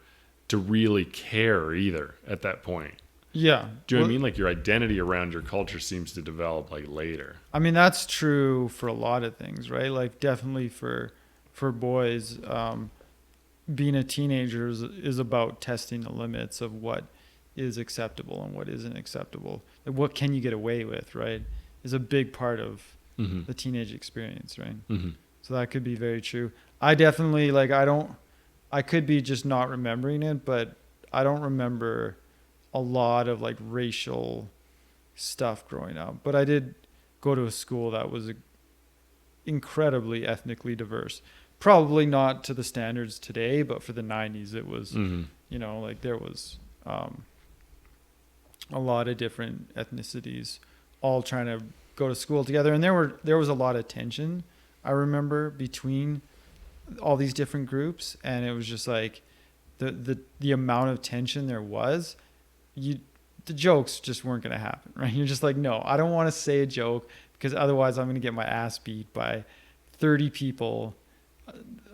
to really care either at that point. Yeah. Do you know what I mean? Like your identity around your culture seems to develop like later. I mean, that's true for a lot of things, right? Like definitely for boys, being a teenager is about testing the limits of what is acceptable and what isn't acceptable. Like what can you get away with, right? Is a big part of the teenage experience, right? Mm-hmm. So that could be very true. I definitely I could be just not remembering it, but I don't remember a lot of like racial stuff growing up. But I did go to a school that was incredibly ethnically diverse. Probably not to the standards today, but for the 90s it was, you know, like there was a lot of different ethnicities all trying to go to school together. And there was a lot of tension, I remember, between all these different groups. And it was just like the amount of tension there was, the jokes just weren't going to happen, right? You're just like, no, I don't want to say a joke because otherwise I'm going to get my ass beat by 30 people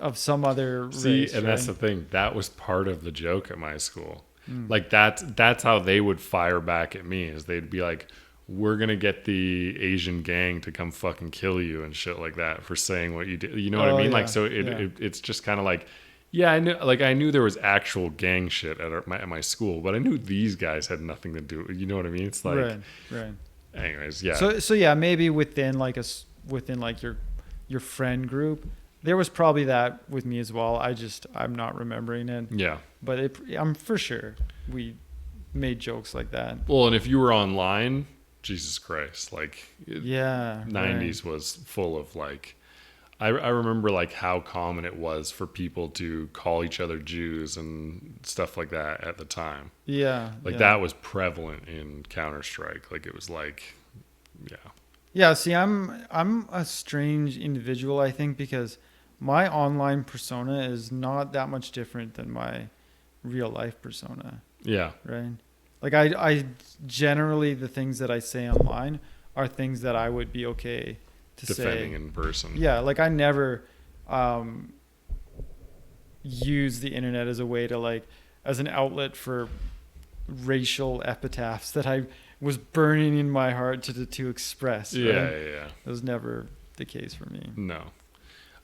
of some other race. And that's the thing. That was part of the joke at my school. Like that's how they would fire back at me, is they'd be like, we're going to get the Asian gang to come fucking kill you and shit like that for saying what you did. You know what I mean? Yeah, like, so it's just kind of like, I knew there was actual gang shit at my school, but I knew these guys had nothing to do. You know what I mean? It's like, right. Anyways, yeah. So yeah, maybe within your friend group, there was probably that with me as well. I'm not remembering it. Yeah. But I'm for sure we made jokes like that. Well, and if you were online, Jesus Christ, like 90s right. was full of like, I remember like how common it was for people to call each other Jews and stuff like that at the time. Yeah. Like that was prevalent in Counter-Strike. Like it was like, Yeah, see, I'm a strange individual, I think, because my online persona is not that much different than my real life persona. Yeah. Right? Like I generally, the things that I say online are things that I would be okay to defending in person. Yeah, like I never use the internet as a way to like, as an outlet for racial epitaphs that I was burning in my heart to express. Right? Yeah. It was never the case for me. No.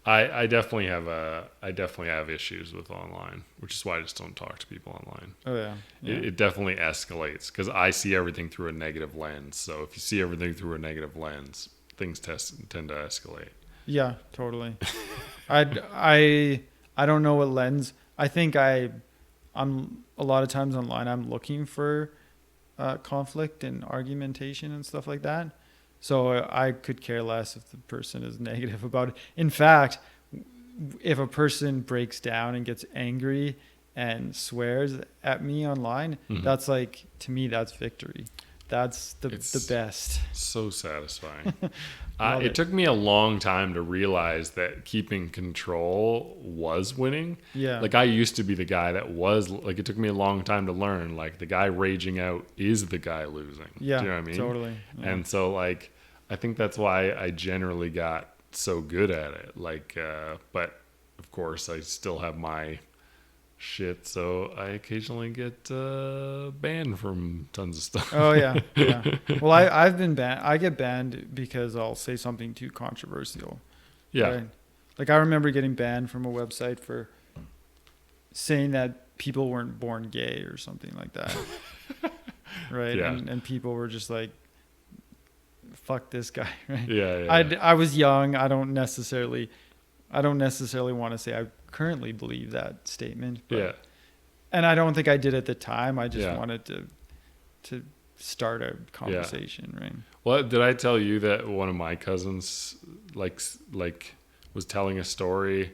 I definitely have issues with online, which is why I just don't talk to people online. Oh yeah. It definitely escalates because I see everything through a negative lens. So if you see everything through a negative lens, things tend to escalate. Yeah, totally. I don't know what lens. I think I'm a lot of times online I'm looking for conflict and argumentation and stuff like that. So I could care less if the person is negative about it. In fact, if a person breaks down and gets angry and swears at me online, that's like, to me, that's victory. That's the best. So satisfying. Love It it. took me a long time to realize that keeping control was winning. Yeah. Like I used to be the guy that was like, it took me a long time to learn like the guy raging out is the guy losing. Yeah. Do you know what I mean? Totally. Yeah. And so like, I think that's why I generally got so good at it. Like, but of course I still have my shit, so I occasionally get banned from tons of stuff. Oh yeah, yeah. Well, I've been banned. I get banned because I'll say something too controversial. Yeah. Right? Like I remember getting banned from a website for saying that people weren't born gay or something like that. Right? Yeah. And people were just like, "Fuck this guy." Right? Yeah. I was young. I don't necessarily want to say I currently believe that statement. But, Yeah. and I don't think I did at the time. I just Yeah. wanted to start a conversation, right? Well, did I tell you that one of my cousins like was telling a story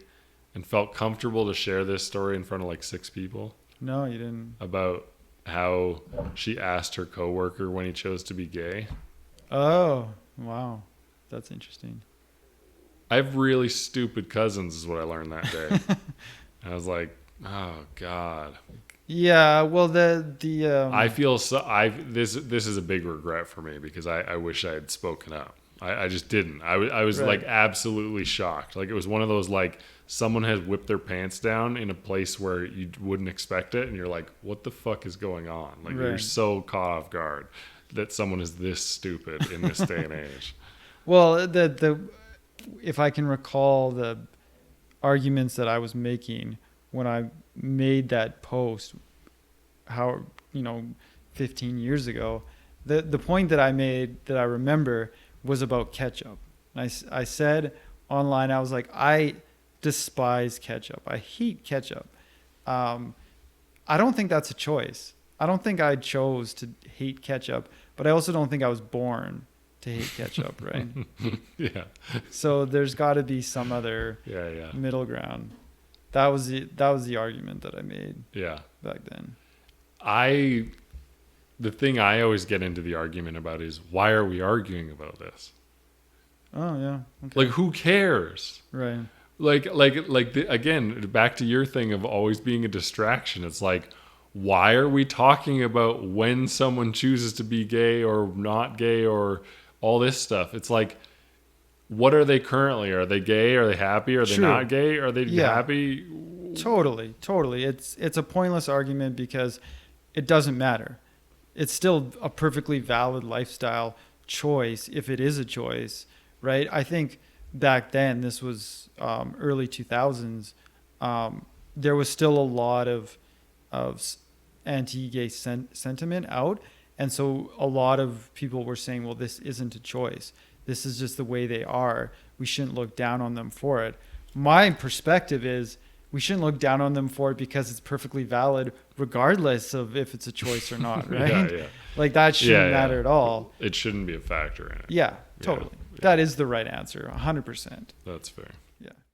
and felt comfortable to share this story in front of like 6 people No, you didn't. about how she asked her coworker when he chose to be gay? Oh, wow. That's interesting. I have really stupid cousins is what I learned that day. I was like, oh God. Yeah, well, I feel so. This is a big regret for me because I wish I had spoken up. I just didn't. I was Right. like absolutely shocked. Like it was one of those like someone has whipped their pants down in a place where you wouldn't expect it, and you're like, what the fuck is going on? Like you're Right. so caught off guard that someone is this stupid in this day and age. Well, if I can recall the arguments that I was making when I made that post, 15 years ago, the point that I made that I remember was about ketchup. And I said online, I was like, I despise ketchup. I hate ketchup. I don't think that's a choice. I don't think I chose to hate ketchup, but I also don't think I was born to hate ketchup, right? Yeah. So there's got to be some other Yeah. middle ground. That was the argument that I made Yeah. back then. The thing I always get into the argument about is why are we arguing about this? Oh yeah. Okay. Like who cares? Right. Again, back to your thing of always being a distraction. It's like, why are we talking about when someone chooses to be gay or not gay or all this stuff? It's like, what are they currently? Are they gay? Are they happy? Are they True. not gay? Are they Yeah. happy? Totally. It's a pointless argument because it doesn't matter. It's still a perfectly valid lifestyle choice if it is a choice, right? I think back then, this was early 2000s, there was still a lot of anti-gay sentiment out. And so a lot of people were saying, well, this isn't a choice. This is just the way they are. We shouldn't look down on them for it. My perspective is we shouldn't look down on them for it because it's perfectly valid regardless of if it's a choice or not, right? Yeah. Like that shouldn't Yeah. matter at all. It shouldn't be a factor in it. Yeah, totally. Yeah. That is the right answer, 100%. That's fair. Yeah.